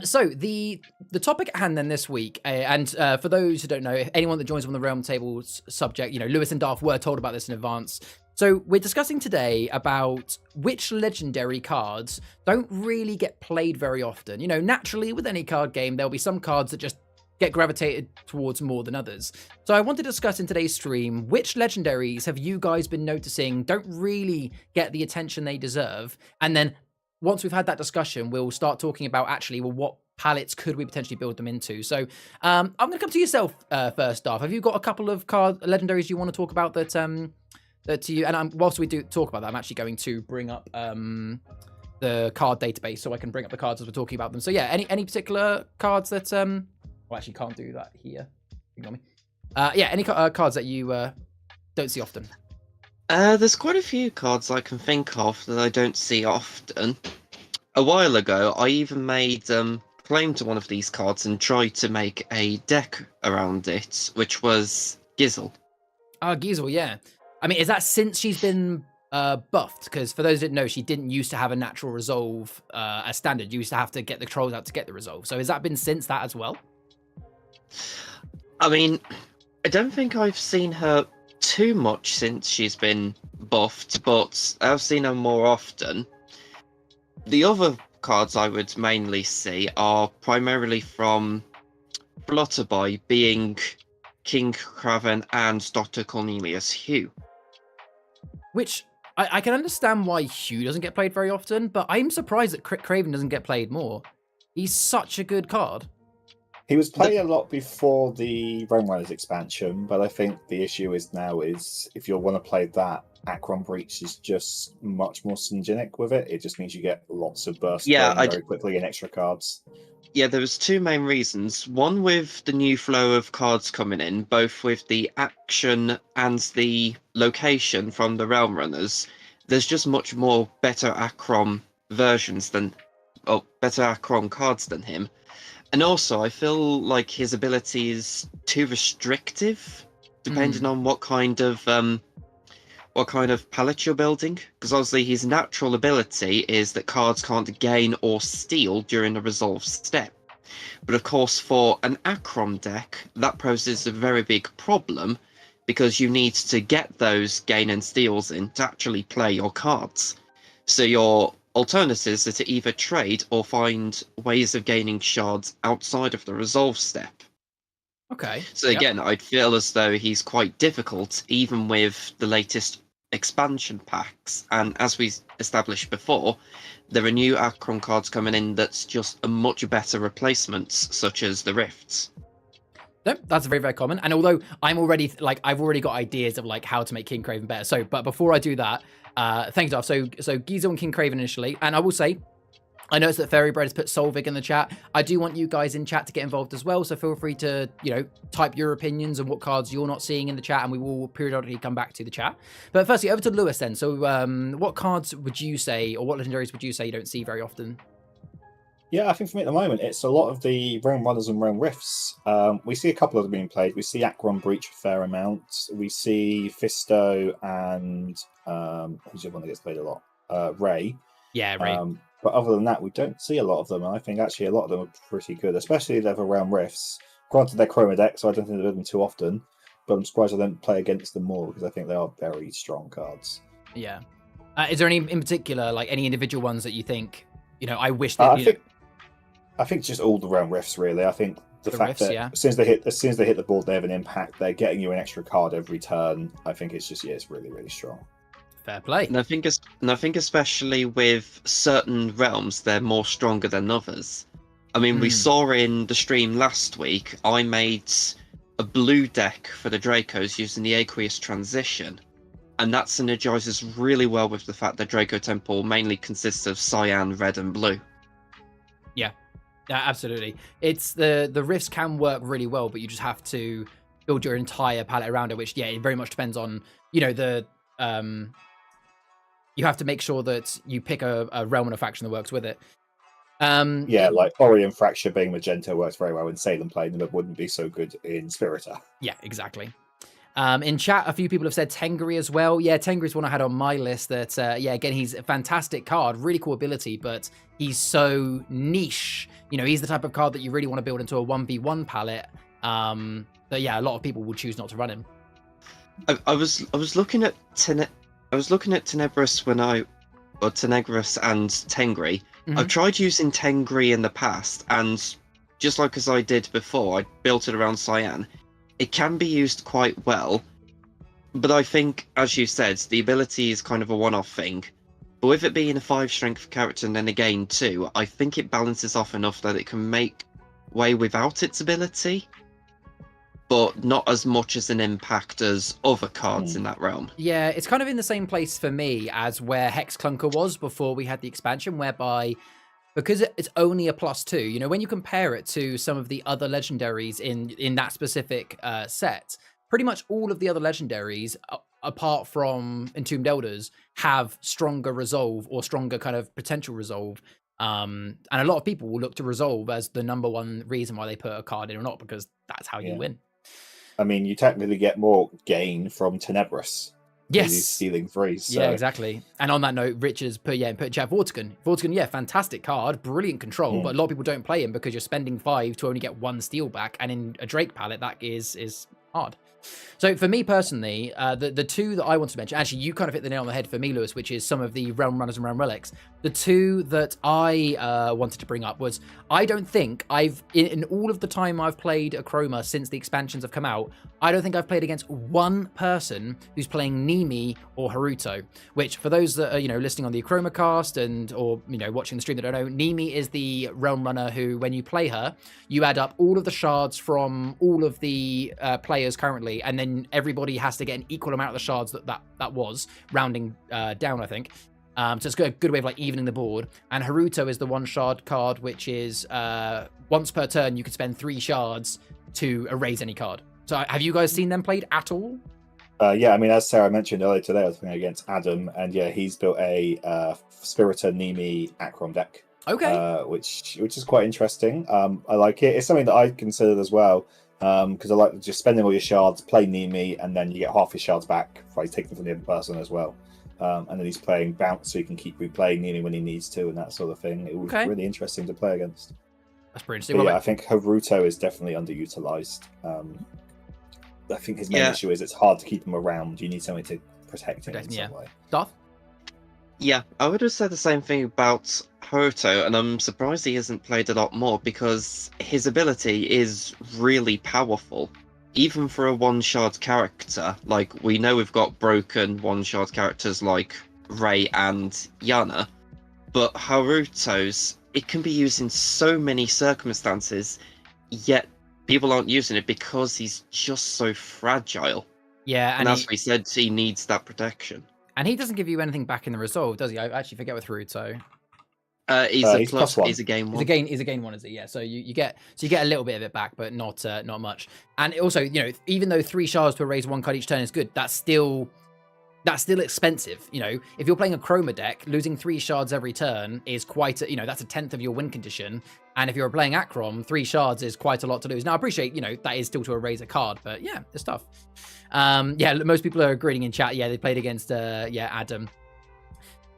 [SPEAKER 1] So the topic at hand then this week, and for those who don't know, anyone that joins on the Realm Table subject, Lewis and Darth were told about this in advance. So we're discussing today about which legendary cards don't really get played very often. Naturally with any card game, there'll be some cards that just get gravitated towards more than others. So I want to discuss in today's stream which legendaries have you guys been noticing don't really get the attention they deserve, and then once we've had that discussion, we'll start talking about actually, well, what palettes could we potentially build them into. So I'm going to come to yourself first, Darth. Have you got a couple of legendaries you want to talk about that you? And whilst we do talk about that, I'm actually going to bring up the card database so I can bring up the cards as we're talking about them. So yeah, any particular cards that well, actually can't do that here. Ignore me. Yeah, any cards that you don't see often.
[SPEAKER 3] There's quite a few cards I can think of that I don't see often. A while ago, I even made claim to one of these cards and tried to make a deck around it, which was Gizzle.
[SPEAKER 1] Gizzle, yeah. I mean, is that since she's been buffed? Because for those that didn't know, she didn't used to have a natural resolve as standard. You used to have to get the trolls out to get the resolve. So has that been since that as well?
[SPEAKER 3] I mean, I don't think I've seen her too much since she's been buffed, but I've seen her more often. The other cards I would mainly see are primarily from Flutterby, being King Craven and Dr. Cornelius Hugh.
[SPEAKER 1] Which I can understand why Hugh doesn't get played very often, but I'm surprised that Craven doesn't get played more. He's such a good card.
[SPEAKER 2] He was played a lot before the Realm Runners expansion, but I think the issue is now is if you want to play that, Achroma Breach is just much more synergic with it. It just means you get lots of bursts very quickly and extra cards.
[SPEAKER 3] Yeah, there was two main reasons. One with the new flow of cards coming in, both with the action and the location from the Realm Runners. There's just much more better Achroma cards than him. And also, I feel like his ability is too restrictive, depending on what kind of palette you're building. Because obviously, his natural ability is that cards can't gain or steal during the resolve step. But of course, for an Achroma deck, that poses a very big problem, because you need to get those gain and steals in to actually play your cards. So your alternatives are to either trade or find ways of gaining shards outside of the resolve step.
[SPEAKER 1] Okay.
[SPEAKER 3] So again, I'd feel as though he's quite difficult, even with the latest expansion packs. And as we established before, there are new Achroma cards coming in that's just a much better replacements, such as the Rifts.
[SPEAKER 1] No, that's very, very common. And although I'm already, I've already got ideas of, how to make King Craven better. So, but before I do that, thanks, Darth. So Gizzle and King Craven initially. And I will say, I noticed that Fairy Bread has put Solvig in the chat. I do want you guys in chat to get involved as well. So feel free to, type your opinions and what cards you're not seeing in the chat, and we will periodically come back to the chat. But firstly, over to Lewis then. So what cards would you say, or what legendaries would you say you don't see very often?
[SPEAKER 2] Yeah, I think for me at the moment, it's a lot of the Realm Runners and Realm Rifts. We see a couple of them being played. We see Achroma Breach a fair amount. We see Fisto and who's the one that gets played a lot? Ray.
[SPEAKER 1] Yeah, Ray.
[SPEAKER 2] But other than that, we don't see a lot of them. And I think actually a lot of them are pretty good, especially the Realm Rifts. Granted, they're Chroma decks, so I don't think they do them too often. But I'm surprised I don't play against them more, because I think they are very strong cards.
[SPEAKER 1] Yeah. Is there any in particular, any individual ones that you think, I wish that
[SPEAKER 2] I think just all the Realm Rifts, really. I think the fact
[SPEAKER 1] Rifts,
[SPEAKER 2] that as soon as they hit the board, they have an impact. They're getting you an extra card every turn. I think it's just it's really, really strong.
[SPEAKER 1] Fair play.
[SPEAKER 3] And I think especially with certain realms, they're more stronger than others. I mean, we saw in the stream last week, I made a blue deck for the Dracos using the Aqueous Transition. And that synergizes really well with the fact that Draco Temple mainly consists of cyan, red, and blue.
[SPEAKER 1] Yeah, absolutely. It's the rifts can work really well, but you just have to build your entire palette around it, which it very much depends on, you have to make sure that you pick a realm and a faction that works with it.
[SPEAKER 2] Like Orion Fracture being magenta works very well in Salem playing them, but wouldn't be so good in Spiritor.
[SPEAKER 1] Yeah, exactly. In chat, a few people have said Tengri as well. Yeah, Tengri is one I had on my list that, again, he's a fantastic card, really cool ability, but he's so niche. He's the type of card that you really want to build into a 1v1 palette. But yeah, a lot of people will choose not to run him.
[SPEAKER 3] I was looking at Tenebris Tenebris and Tengri. I've tried using Tengri in the past, and just like as I did before, I built it around Cyan. It can be used quite well, but I think, as you said, the ability is kind of a one-off thing. But with it being a 5 strength character and then again 2, I think it balances off enough that it can make way without its ability, but not as much as an impact as other cards in that realm.
[SPEAKER 1] Yeah, it's kind of in the same place for me as where Hex Clunker was before we had the expansion, whereby because it's only a +2, you know, when you compare it to some of the other legendaries in that specific set, pretty much all of the other legendaries, apart from Entombed Elders, have stronger resolve or stronger kind of potential resolve. And a lot of people will look to resolve as the number one reason why they put a card in or not, because that's how you win.
[SPEAKER 2] I mean, you technically get more gain from Tenebris.
[SPEAKER 1] Yes.
[SPEAKER 2] He's stealing 3. So.
[SPEAKER 1] Yeah, exactly. And on that note, Richard's put chat Vortigern. Vortigern, yeah, fantastic card, brilliant control, but a lot of people don't play him because you're spending 5 to only get 1 steal back, and in a Drake palette, that is hard. So for me personally, the 2 that I want to mention, actually you kind of hit the nail on the head for me, Lewis, which is some of the Realm Runners and Realm Relics. The 2 that I wanted to bring up was, I don't think in all of the time I've played Achroma since the expansions have come out, I don't think I've played against one person who's playing Nimi or Haruto, which for those that are, you know, listening on the Achroma cast or, you know, watching the stream that don't know, Nimi is the Realm Runner who, when you play her, you add up all of the shards from all of the players currently, and then everybody has to get an equal amount of the shards that was, rounding down, I think. So it's a good way of like evening the board. And Haruto is the 1 shard card, which is once per turn you can spend 3 shards to erase any card. So have you guys seen them played at all?
[SPEAKER 2] Yeah, I mean, as Sarah mentioned earlier today, I was playing against Adam, and yeah, he's built a Spiritor Nimi Achrom deck.
[SPEAKER 1] Okay.
[SPEAKER 2] Which is quite interesting. I like it. It's something that I considered as well, because I like just spending all your shards, play Nimi, and then you get half your shards back if I take them from the other person as well. And then he's playing Bounce, so you can keep replaying Nimi when he needs to, and that sort of thing. It was really interesting to play against.
[SPEAKER 1] That's pretty interesting.
[SPEAKER 2] Yeah, I think Haruto is definitely underutilized. I think his main issue is it's hard to keep him around. You need something to protect him in some way.
[SPEAKER 1] Darth?
[SPEAKER 3] Yeah, I would have said the same thing about Haruto, and I'm surprised he hasn't played a lot more because his ability is really powerful. Even for a 1-shard character, like we know we've got broken 1-shard characters like Rei and Yana, but Haruto's, it can be used in so many circumstances, yet people aren't using it because he's just so fragile.
[SPEAKER 1] Yeah,
[SPEAKER 3] and as we said, he needs that protection.
[SPEAKER 1] And he doesn't give you anything back in the resolve, does he? I actually forget with Haruto.
[SPEAKER 3] He's a +1. He's a gain 1.
[SPEAKER 1] He's a gain 1, is it? Yeah. So you get a little bit of it back, but not much. And also, you know, even though 3 shards to erase 1 card each turn is good, that's still expensive. You know, if you're playing a Chroma deck, losing 3 shards every turn is quite a, you know, that's a 10th of your win condition. And if you're playing Achrom, 3 shards is quite a lot to lose. Now I appreciate, you know, that is still to erase a card, but yeah, it's tough. Yeah, most people are agreeing in chat. Yeah, they played against Adam.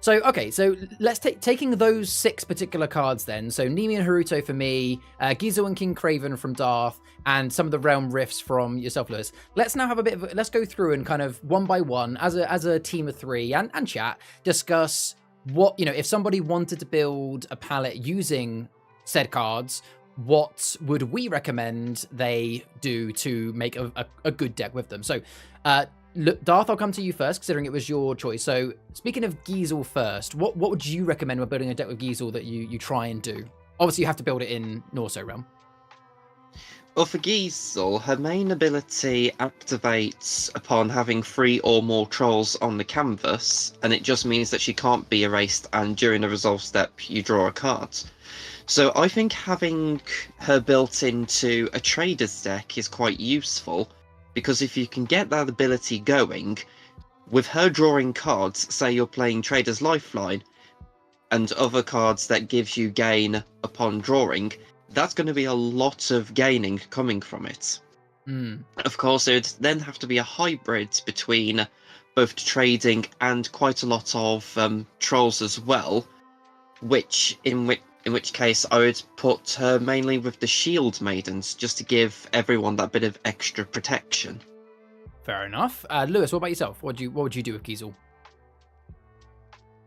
[SPEAKER 1] So, okay, so let's taking those 6 particular cards then. So Nimi and Haruto for me, Gizo and King Craven from Darth, and some of the Realm Rifts from yourself, Lewis. Let's now have a bit of let's go through and kind of one by one, as a team of 3 and chat, discuss what, you know, if somebody wanted to build a palette using said cards, what would we recommend they do to make a good deck with them? So, look, Darth, I'll come to you first, considering it was your choice. So, speaking of Giesel first, what would you recommend when building a deck with Giesel that you try and do? Obviously, you have to build it in Norso Realm.
[SPEAKER 3] Well, for Giesel, her main ability activates upon having 3 or more trolls on the canvas, and it just means that she can't be erased, and during a resolve step, you draw a card. So I think having her built into a trader's deck is quite useful, because if you can get that ability going, with her drawing cards, say you're playing Trader's Lifeline, and other cards that gives you gain upon drawing, that's going to be a lot of gaining coming from it. Of course, it would then have to be a hybrid between both trading and quite a lot of trolls as well, in which case I would put her mainly with the Shield Maidens, just to give everyone that bit of extra protection.
[SPEAKER 1] Fair enough. Lewis, what about yourself? What would you do with Giesel?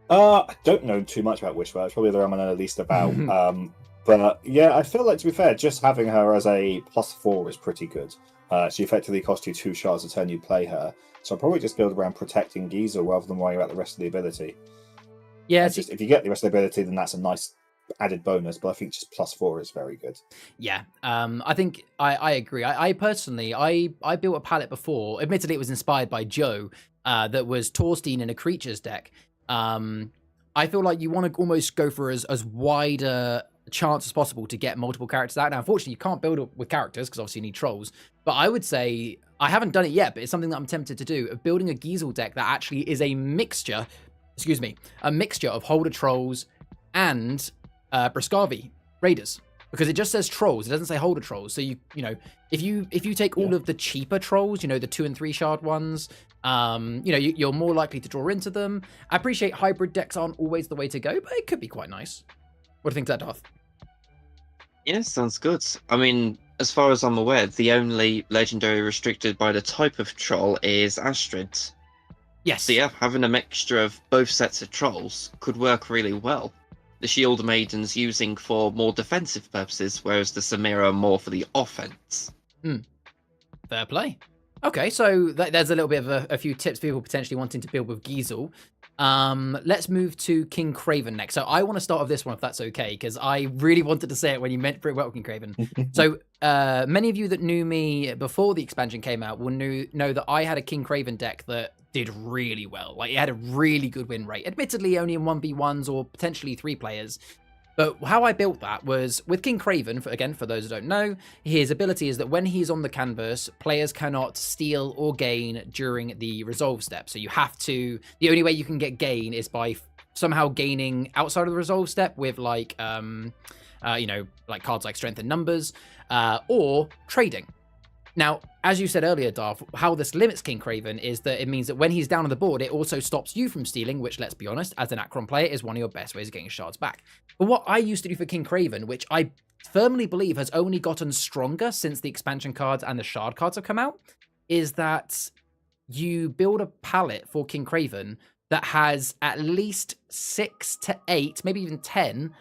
[SPEAKER 2] I don't know too much about Wishwell. It's probably the realm I know the least about. But yeah, I feel like, to be fair, just having her as a +4 is pretty good. She effectively costs you 2 shards a turn you play her. So I'll probably just build around protecting Giza rather than worrying about the rest of the ability.
[SPEAKER 1] Yeah,
[SPEAKER 2] Just if you get the rest of the ability, then that's a nice added bonus. But I think just +4 is very good.
[SPEAKER 1] yeah. I think I agree. I personally, I built a palette before. Admittedly, it was inspired by Joe. That was Torstein in a creatures deck. I feel like you want to almost go for as wide a chance as possible to get multiple characters out. Now, unfortunately, you can't build it with characters because obviously you need trolls. But I would say, I haven't done it yet, but it's something that I'm tempted to do, of building a Giesel deck that actually is a mixture, a mixture of Holder Trolls and Briscavi Raiders. Because it just says trolls, it doesn't say Holder Trolls. So you know, if you take all of the cheaper trolls, you know, the 2 and 3 shard ones, you know, you're more likely to draw into them. I appreciate hybrid decks aren't always the way to go, but it could be quite nice. What do you think of that, Darth?
[SPEAKER 3] Yeah, sounds good. I mean, as far as I'm aware, the only legendary restricted by the type of troll is Astrid.
[SPEAKER 1] Yes.
[SPEAKER 3] So yeah, having a mixture of both sets of trolls could work really well. The Shield Maiden's using for more defensive purposes, whereas the Samira are more for the offense.
[SPEAKER 1] Fair play. Okay, so there's a little bit of a few tips for people potentially wanting to build with Giesel. Let's move to King Craven next. So I want to start with this one, if that's okay, because I really wanted to say it when you meant pretty well, King Craven. So many of you that knew me before the expansion came out will know that I had a King Craven deck that did really well. Like, it had a really good win rate. Admittedly, only in 1v1s or potentially 3 players. But how I built that was with King Craven, for those who don't know, his ability is that when he's on the canvas, players cannot steal or gain during the resolve step. So you have to, the only way you can get gain is by somehow gaining outside of the resolve step with like, you know, like cards like strength and numbers, or trading. Now, as you said earlier, Darth, how this limits King Craven is that it means that when he's down on the board, it also stops you from stealing, which, let's be honest, as an Achron player, is one of your best ways of getting shards back. But what I used to do for King Craven, which I firmly believe has only gotten stronger since the expansion cards and the shard cards have come out, is that you build a palette for King Craven that has at least 6 to 8, maybe even 10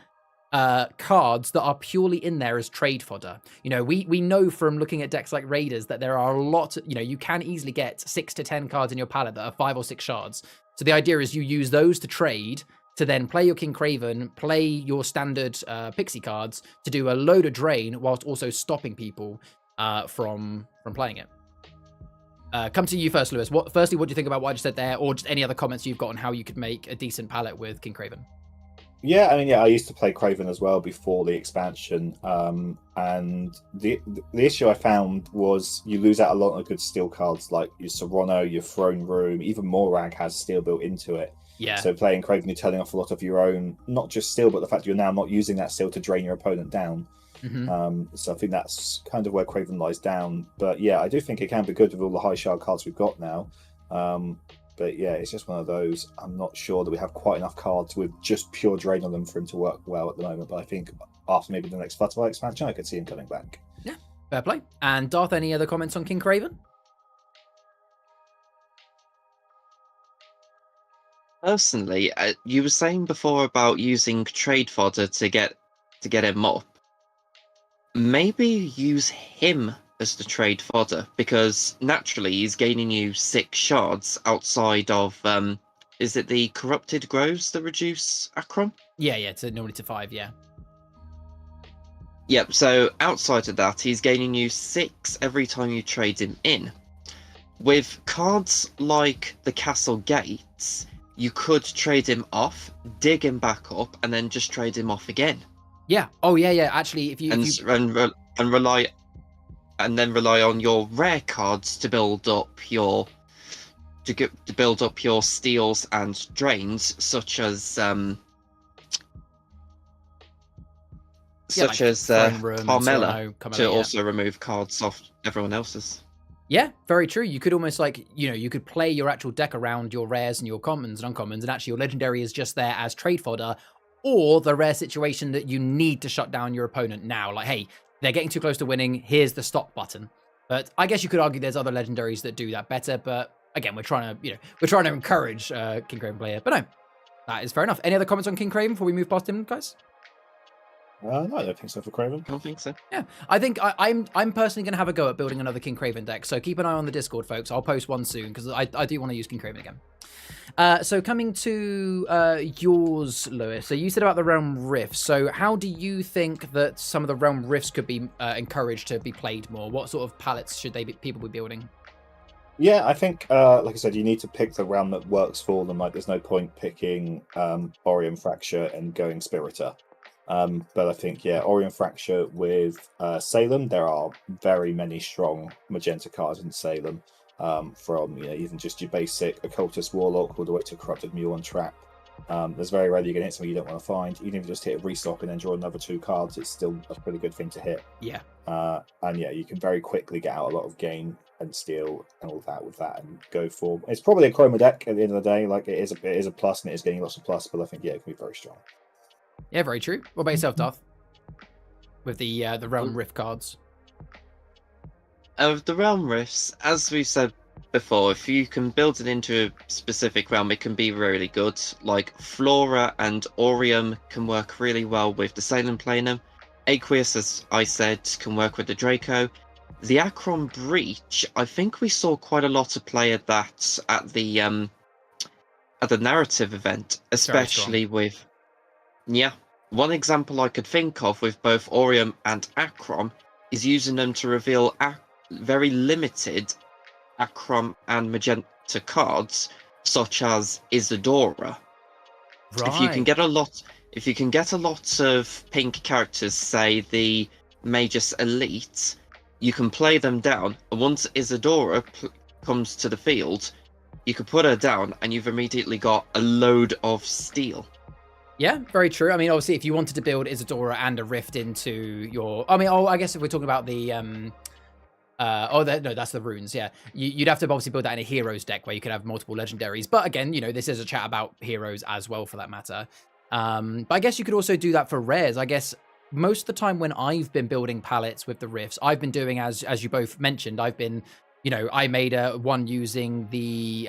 [SPEAKER 1] cards that are purely in there as trade fodder. You know, we know from looking at decks like Raiders that there are a lot, you know, you can easily get 6 to 10 cards in your palette that are 5 or 6 shards. So the idea is you use those to trade, to then play your King Craven, play your standard pixie cards to do a load of drain whilst also stopping people from playing it. Come to you first, Lewis. Firstly, what do you think about what I just said there, or just any other comments you've got on how you could make a decent palette with King Craven?
[SPEAKER 2] Yeah, I mean, yeah, I used to play Craven as well before the expansion, and the issue I found was you lose out a lot of good steel cards like your Serrano, your Throne Room, even Morag has steel built into it.
[SPEAKER 1] Yeah.
[SPEAKER 2] So playing Craven, you're turning off a lot of your own, not just steel, but the fact you're now not using that steel to drain your opponent down. So I think that's kind of where Craven lies down. But yeah, I do think it can be good with all the high shard cards we've got now. But yeah, it's just one of those. I'm not sure that we have quite enough cards with just pure drain on them for him to work well at the moment. But I think after maybe the next Flutterby expansion, I could see him coming back.
[SPEAKER 1] Yeah, fair play. And Darth, any other comments on King Craven?
[SPEAKER 3] Personally, you were saying before about using trade fodder to get him up. Maybe use him as the trade fodder, because naturally he's gaining you 6 shards outside of is it the corrupted groves that reduce Achrom?
[SPEAKER 1] Yeah, it's normally to 5, yeah.
[SPEAKER 3] Yep, so outside of that, he's gaining you 6 every time you trade him in. With cards like the Castle Gates, you could trade him off, dig him back up, and then just trade him off again.
[SPEAKER 1] Yeah. Oh, yeah. Actually, if you
[SPEAKER 3] rely on your rare cards to build up your steals and drains, such as Carmella, to also remove cards off everyone else's.
[SPEAKER 1] Yeah, very true. You could almost you could play your actual deck around your rares and your commons and uncommons, and actually your legendary is just there as trade fodder, or the rare situation that you need to shut down your opponent now. Like, hey, they're getting too close to winning, here's the stop button. But I guess you could argue there's other legendaries that do that better, but again, we're trying to encourage King Craven player. But no, that is fair enough. Any other comments on King Craven before we move past him, guys?
[SPEAKER 2] No, I don't think so for Craven.
[SPEAKER 3] I don't think so.
[SPEAKER 1] Yeah, I think I'm personally going to have a go at building another King Craven deck. So keep an eye on the Discord, folks. I'll post one soon because I do want to use King Craven again. So coming to yours, Lewis. So you said about the Realm Rifts. So how do you think that some of the Realm Rifts could be encouraged to be played more? What sort of palettes should people be building?
[SPEAKER 2] Yeah, I think, like I said, you need to pick the realm that works for them. Like, there's no point picking Orion Fracture and going Spiritor. But I think, yeah, Orion Fracture with Salem, there are very many strong magenta cards in Salem. From even just your basic Occultist Warlock all the way to Corrupted Mule and Trap. There's very rarely you're going to hit something you don't want to find. Even if you just hit a restock and then draw another 2 cards, it's still a pretty good thing to hit.
[SPEAKER 1] Yeah.
[SPEAKER 2] And yeah, you can very quickly get out a lot of game and steal and all that with that and go for. It's probably a Chroma deck at the end of the day. Like it is a plus and it is getting lots of plus, but I think yeah, it can be very strong.
[SPEAKER 1] Yeah, very true. What about yourself, Darth? With the Realm Rift cards.
[SPEAKER 3] Of the Realm Rifts, as we said before, if you can build it into a specific realm, it can be really good. Like Flora and Orium can work really well with the Salem Planum. Aqueous, as I said, can work with the Draco. The Achron Breach, I think we saw quite a lot of play at that at the narrative event, especially with one example I could think of with both Orium and Achrom is using them to reveal very limited Achrom and Magenta cards, such as Isadora.
[SPEAKER 1] Right.
[SPEAKER 3] If you can get a lot of pink characters, say the Magus Elite, you can play them down, and once Isadora comes to the field, you can put her down, and you've immediately got a load of steel.
[SPEAKER 1] Yeah, very true. I mean, obviously, if you wanted to build Isadora and a Rift into your... I guess if we're talking about the... no, that's the runes, yeah. You'd have to obviously build that in a heroes deck where you could have multiple legendaries. But again, this is a chat about heroes as well, for that matter. But I guess you could also do that for rares. I guess most of the time when I've been building palettes with the Rifts, I've been doing, as you both mentioned, I've been... I made one using the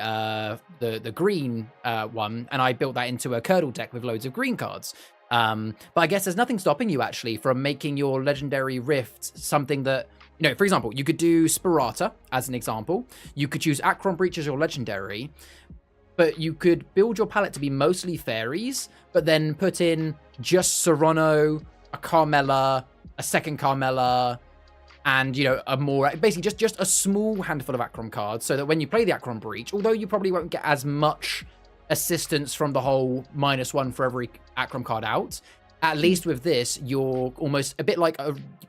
[SPEAKER 1] green one, and I built that into a Curdle deck with loads of green cards. But I guess there's nothing stopping you, actually, from making your legendary Rift something that... for example, you could do Spirata as an example. You could choose Achron Breach as your legendary, but you could build your palette to be mostly fairies, but then put in just Serrano, a Carmella, a second Carmella, and a more basically just a small handful of Achron cards, so that when you play the Achron Breach, although you probably won't get as much assistance from the whole -1 for every Achron card out, at least with this, you're almost a bit like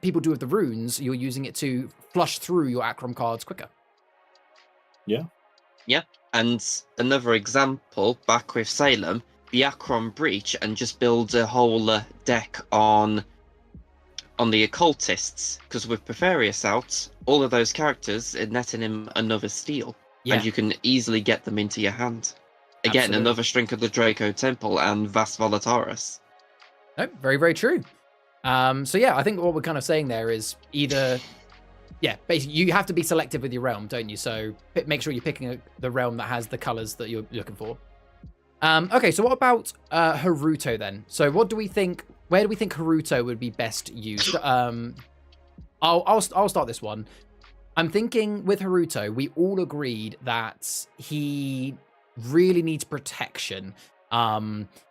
[SPEAKER 1] people do with the runes. You're using it to flush through your Achron cards quicker.
[SPEAKER 3] Yeah, and another example, back with Salem, the Achron Breach, and just build a whole deck on the occultists, because with Preferius out, all of those characters are netting him another steal, and you can easily get them into your hand. Again,
[SPEAKER 1] Absolutely.
[SPEAKER 3] another shrink of the Draco Temple and Vas Volataris.
[SPEAKER 1] No, very, very true. So yeah, I think what we're kind of saying there is either, basically you have to be selective with your realm, don't you? So make sure you're picking the realm that has the colors that you're looking for. Okay, so what about Haruto then? So what do we think? Where do we think Haruto would be best used? I'll start this one. I'm thinking with Haruto, we all agreed that he really needs protection.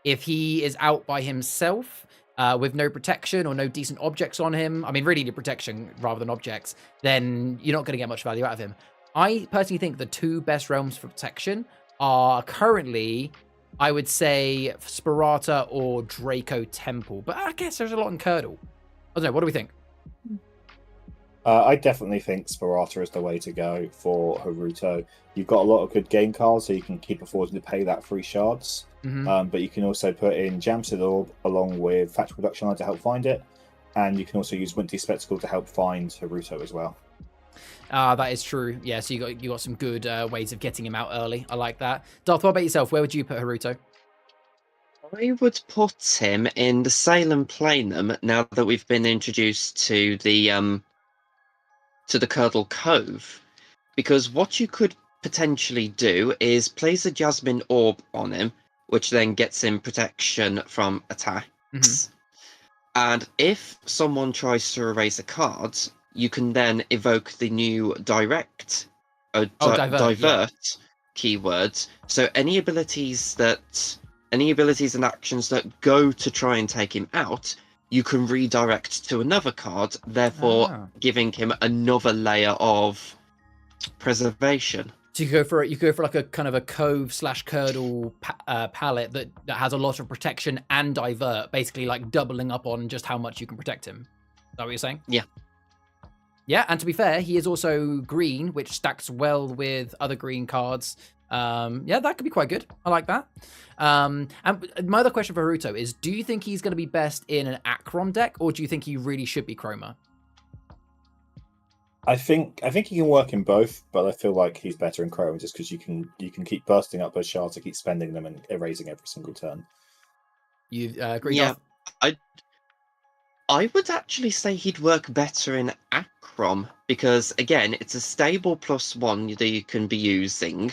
[SPEAKER 1] If he is out by himself with no protection or no decent objects on him, I mean, really need protection rather than objects, then you're not going to get much value out of him. I personally think the 2 best realms for protection are currently, I would say, Spirata or Draco Temple. But I guess there's a lot in Curdle. I don't know, what do we think?
[SPEAKER 2] I definitely think Spirata is the way to go for Haruto. You've got a lot of good game cards, so you can keep affording to pay that 3 shards. But you can also put in Jamsid Orb along with Factory Production Line to help find it. And you can also use Winty Spectacle to help find Haruto as well.
[SPEAKER 1] That is true. Yeah, so you got some good ways of getting him out early. I like that. Darth, what about yourself? Where would you put Haruto?
[SPEAKER 3] I would put him in the Salem Planum now that we've been introduced to the Curdle Cove, because what you could potentially do is place a Jasmine Orb on him, which then gets him protection from attacks. And if someone tries to erase a card, you can then evoke the new divert
[SPEAKER 1] Yeah.
[SPEAKER 3] keyword. So any abilities and actions that go to try and take him out, you can redirect to another card, therefore
[SPEAKER 1] Ah.
[SPEAKER 3] giving him another layer of preservation.
[SPEAKER 1] So you go for like a kind of a cove/curdle palette that has a lot of protection and divert, basically like doubling up on just how much you can protect him. Is that what you're saying?
[SPEAKER 3] Yeah.
[SPEAKER 1] Yeah, and to be fair, he is also green, which stacks well with other green cards. Yeah, that could be quite good. I like that. And my other question for Haruto is, do you think he's going to be best in an Achrom deck, or do you think he really should be Chroma?
[SPEAKER 2] I think he can work in both, but I feel like he's better in Chrome just because you can keep bursting up those shards to keep spending them and erasing every single turn.
[SPEAKER 1] You agree?
[SPEAKER 3] Yeah, I would actually say he'd work better in Achrom because again, it's a stable +1 that you can be using,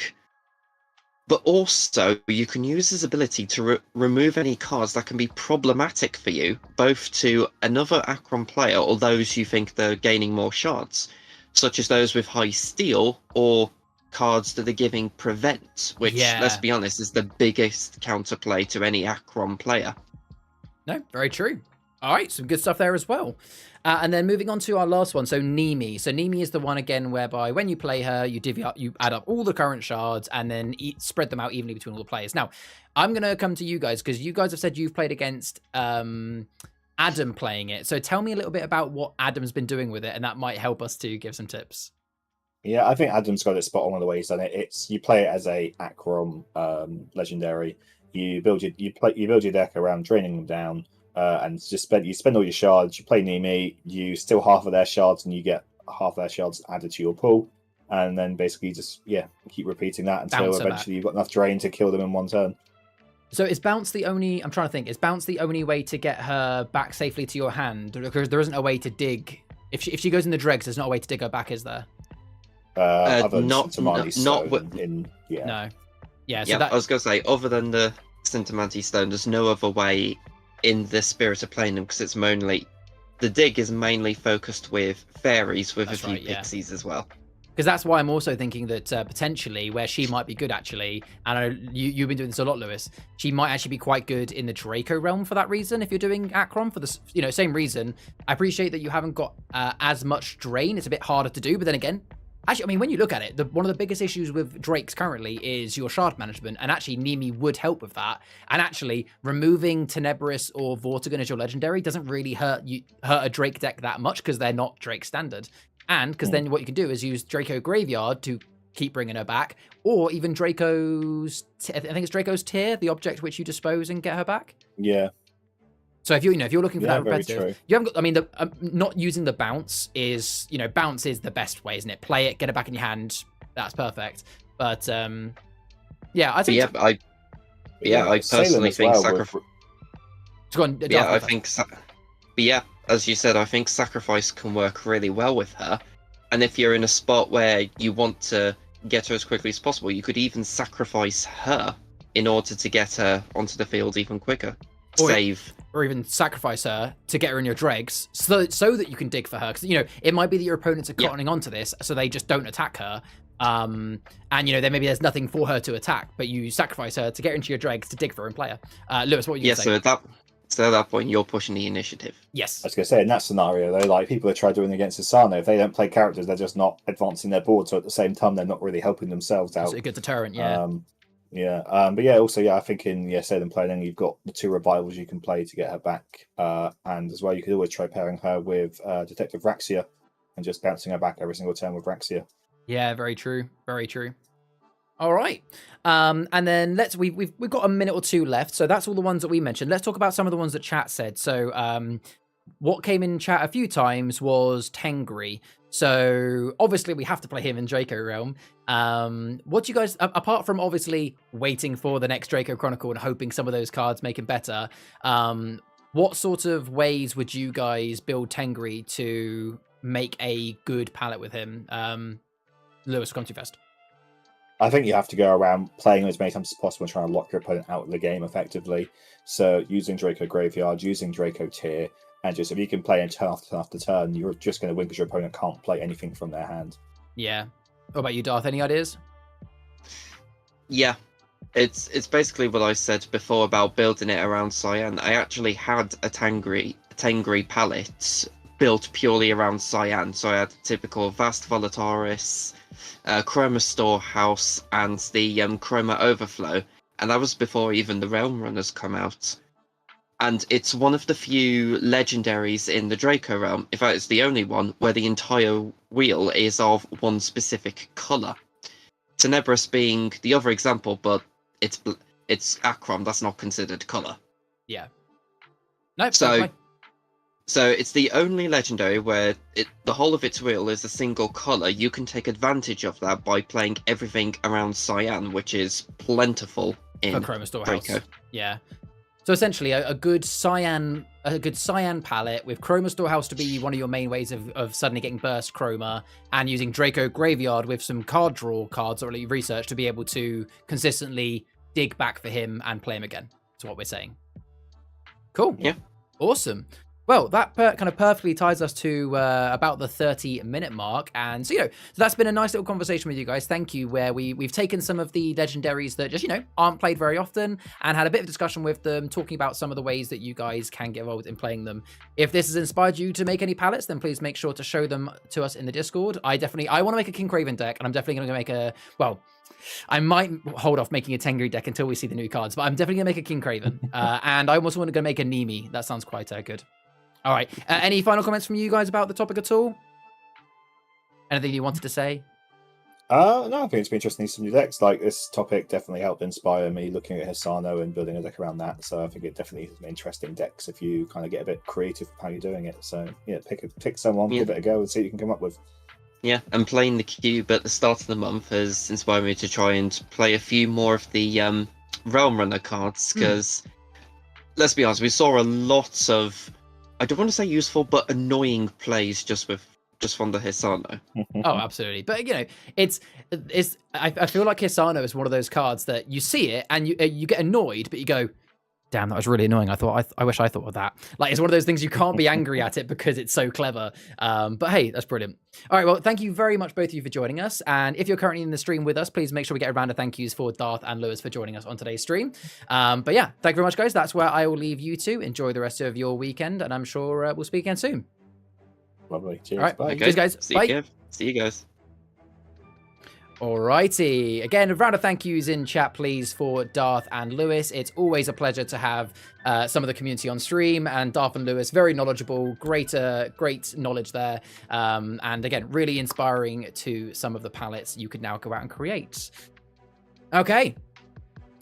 [SPEAKER 3] but also you can use his ability to remove any cards that can be problematic for you, both to another Achrom player or those you think they're gaining more shards, such as those with high steal or cards that are giving prevent, which, let's be honest, is the biggest counterplay to any Achrom player.
[SPEAKER 1] No, very true. All right, some good stuff there as well. And then moving on to our last one, so Nimi. So Nimi is the one again whereby when you play her, you divvy up, you add up all the current shards and then spread them out evenly between all the players. Now, I'm going to come to you guys because you guys have said you've played against Adam playing it. So tell me a little bit about what Adam's been doing with it, and that might help us to give some tips.
[SPEAKER 2] Yeah, I think Adam's got it spot on with the way he's done it. It's you play it as a Achrom legendary. You build your deck around draining them down. And just spend all your shards. You play Nimi, you steal half of their shards, and you get half their shards added to your pool. And then basically just keep repeating that until eventually you've got enough drain to kill them in one turn.
[SPEAKER 1] So is bounce the only? I'm trying to think. Is bounce the only way to get her back safely to your hand? Because there isn't a way to dig. If she goes in the dregs, there's not a way to dig her back, is there?
[SPEAKER 3] Not
[SPEAKER 1] No. Yeah. So
[SPEAKER 3] I was gonna say, other than the Sintomanti Stone, there's no other way in the spirit of playing them because it's mainly the dig is mainly focused with fairies with a few pixies as well.
[SPEAKER 1] Because that's why I'm also thinking that potentially where she might be good actually, and I know you've been doing this a lot, Lewis. She might actually be quite good in the Draco realm for that reason. If you're doing Achrom for the same reason, I appreciate that you haven't got as much drain. It's a bit harder to do, but then again. Actually, I mean, when you look at it, one of the biggest issues with Drakes currently is your shard management, and actually Nimi would help with that. And actually, removing Tenebris or Vortigern as your legendary doesn't really hurt a Drake deck that much because they're not Drake standard. And because then what you can do is use Draco Graveyard to keep bringing her back, or even Draco's, I think it's Draco's Tear, the object which you dispose and get her back.
[SPEAKER 2] Yeah.
[SPEAKER 1] So if you're looking for that repetitive, you haven't got. I mean, not using the bounce is bounce is the best way, isn't it? Play it, get it back in your hand. That's perfect. But I think.
[SPEAKER 3] I personally think sacrifice. As you said, I think sacrifice can work really well with her. And if you're in a spot where you want to get her as quickly as possible, you could even sacrifice her in order to get her onto the field even quicker.
[SPEAKER 1] Or even sacrifice her to get her in your dregs so that you can dig for her. Because, it might be that your opponents are cottoning onto this, so they just don't attack her. And, then maybe there's nothing for her to attack, but you sacrifice her to get her into your dregs to dig for her and play her. Lewis, what were you saying?
[SPEAKER 3] So at that point, you're pushing the initiative.
[SPEAKER 1] Yes.
[SPEAKER 2] I was going to say, in that scenario, though, like people that try doing against Asana, if they don't play characters, they're just not advancing their board. So at the same time, they're not really helping themselves out.
[SPEAKER 1] It's a good deterrent, yeah.
[SPEAKER 2] I think in Say Them Playing, you've got the 2 revivals you can play to get her back, and as well you could always try pairing her with Detective Raxia and just bouncing her back every single turn with Raxia.
[SPEAKER 1] Yeah, very true, very true. All right, and then we've got a minute or 2 left, so that's all the ones that we mentioned. Let's talk about some of the ones that chat said. So what came in chat a few times was Tengri. So obviously we have to play him in Draco Realm. What do you guys, apart from obviously waiting for the next Draco Chronicle and hoping some of those cards make him better, what sort of ways would you guys build Tengri to make a good palette with him? Lewis, come to you first.
[SPEAKER 2] I think you have to go around playing as many times as possible and trying to lock your opponent out of the game effectively. So using Draco Graveyard, using Draco Tear, And just if you can play in turn after turn, you're just going to win because your opponent can't play anything from their hand.
[SPEAKER 1] Yeah. What about you, Darth? Any ideas?
[SPEAKER 3] Yeah, it's basically what I said before about building it around Cyan. I actually had a Tengri palette built purely around Cyan. So I had typical Vast Volataris, Chroma Storehouse, and the Chroma Overflow. And that was before even the Realm Runners come out. And it's one of the few legendaries in the Draco realm, in fact it's the only one, where the entire wheel is of one specific colour. Tenebris being the other example, but it's Achrom, that's not considered colour.
[SPEAKER 1] Yeah. Nope.
[SPEAKER 3] So it's the only legendary where the whole of its wheel is a single colour. You can take advantage of that by playing everything around Cyan, which is plentiful in
[SPEAKER 1] Chroma Storehouse.
[SPEAKER 3] Draco.
[SPEAKER 1] Yeah. So essentially, a good cyan palette with Chroma Storehouse to be one of your main ways of suddenly getting burst chroma, and using Draco Graveyard with some card draw cards or research to be able to consistently dig back for him and play him again. That's what we're saying. Cool.
[SPEAKER 3] Yeah.
[SPEAKER 1] Awesome. Well, that kind of perfectly ties us to about the 30-minute mark. And so, so that's been a nice little conversation with you guys. Thank you, where we've taken some of the legendaries that just, aren't played very often and had a bit of discussion with them, talking about some of the ways that you guys can get involved in playing them. If this has inspired you to make any palettes, then please make sure to show them to us in the Discord. I want to make a King Craven deck, and I'm definitely going to make I might hold off making a Tengri deck until we see the new cards, but I'm definitely going to make a King Craven. And I also want to make a Nimi. That sounds quite good. All right. Any final comments from you guys about the topic at all? Anything you wanted to say?
[SPEAKER 2] No, I think it's been interesting to see some new decks. Like, this topic definitely helped inspire me looking at Hisano and building a deck around that. So I think it definitely is interesting decks if you kind of get a bit creative with how you're doing it. So yeah, pick someone, give it a go, and see what you can come up with.
[SPEAKER 3] Yeah, and playing the cube at the start of the month has inspired me to try and play a few more of the Realm Runner cards, because let's be honest, we saw a lot of, I don't want to say useful, but annoying plays just from the Hisano.
[SPEAKER 1] Oh, absolutely. But it's I feel like Hisano is one of those cards that you see it and you get annoyed, but you go, damn, that was really annoying. I wish I thought of that. Like, it's one of those things you can't be angry at it because it's so clever. But hey, that's brilliant. All right, well, thank you very much, both of you, for joining us. And if you're currently in the stream with us, please make sure we get a round of thank yous for Darth and Lewis for joining us on today's stream. But yeah, thank you very much, guys. That's where I will leave you to. Enjoy the rest of your weekend, and I'm sure we'll speak again soon.
[SPEAKER 2] Lovely. Cheers.
[SPEAKER 1] All right.
[SPEAKER 2] Bye.
[SPEAKER 1] Okay. Cheers, guys. Bye.
[SPEAKER 3] See you guys.
[SPEAKER 1] Alrighty. Again, a round of thank yous in chat, please, for Darth and Lewis. It's always a pleasure to have some of the community on stream, and Darth and Lewis, very knowledgeable, great knowledge there. And again, really inspiring to some of the palettes you could now go out and create. Okay.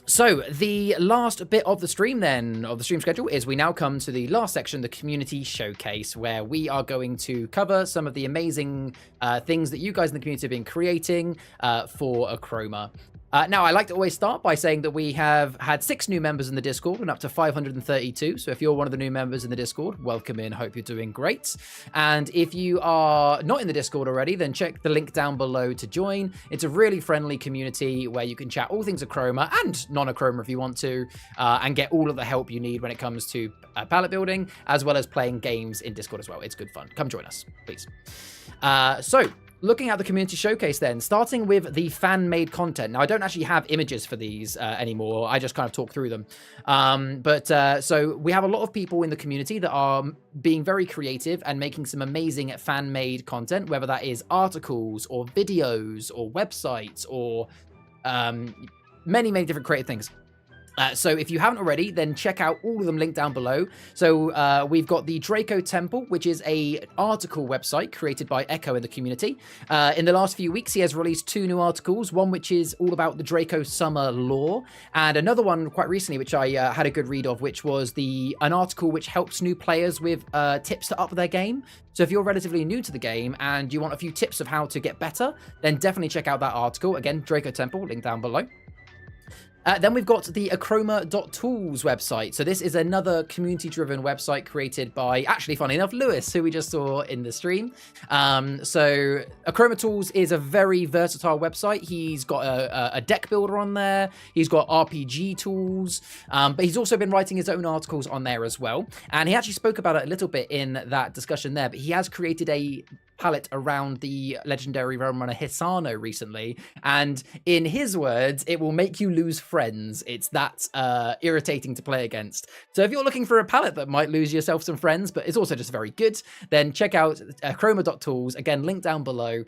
[SPEAKER 1] So the last bit of the stream then, of the stream schedule, is we now come to the last section, the community showcase, where we are going to cover some of the amazing things that you guys in the community have been creating for Achroma. Now, I like to always start by saying that we have had 6 new members in the Discord and up to 532. So if you're one of the new members in the Discord, welcome in. Hope you're doing great. And if you are not in the Discord already, then check the link down below to join. It's a really friendly community where you can chat all things Achroma and non-Achroma if you want to, and get all of the help you need when it comes to palette building, as well as playing games in Discord as well. It's good fun. Come join us, please. So, looking at the community showcase then, starting with the fan-made content. Now, I don't actually have images for these anymore. I just kind of talk through them. So we have a lot of people in the community that are being very creative and making some amazing fan-made content, whether that is articles or videos or websites or many, many different creative things. So if you haven't already, then check out all of them linked down below. So we've got the Draco Temple, which is a article website created by Echo in the community. In the last few weeks, he has released 2 new articles, one which is all about the Draco Summer lore, and another one quite recently, which I had a good read of, which was an article which helps new players with tips to up their game. So if you're relatively new to the game and you want a few tips of how to get better, then definitely check out that article. Again, Draco Temple, link down below. Then we've got the Achroma.tools website. So this is another community-driven website created by, actually, funny enough, Lewis, who we just saw in the stream. So Achroma Tools is a very versatile website. He's got a deck builder on there. He's got RPG tools, but he's also been writing his own articles on there as well. And he actually spoke about it a little bit in that discussion there, but he has created a palette around the legendary realm runner Hisano recently, and in his words, it will make you lose friends. It's that irritating to play against. So if you're looking for a palette that might lose yourself some friends, but it's also just very good, then check out Achroma.tools, again, link down below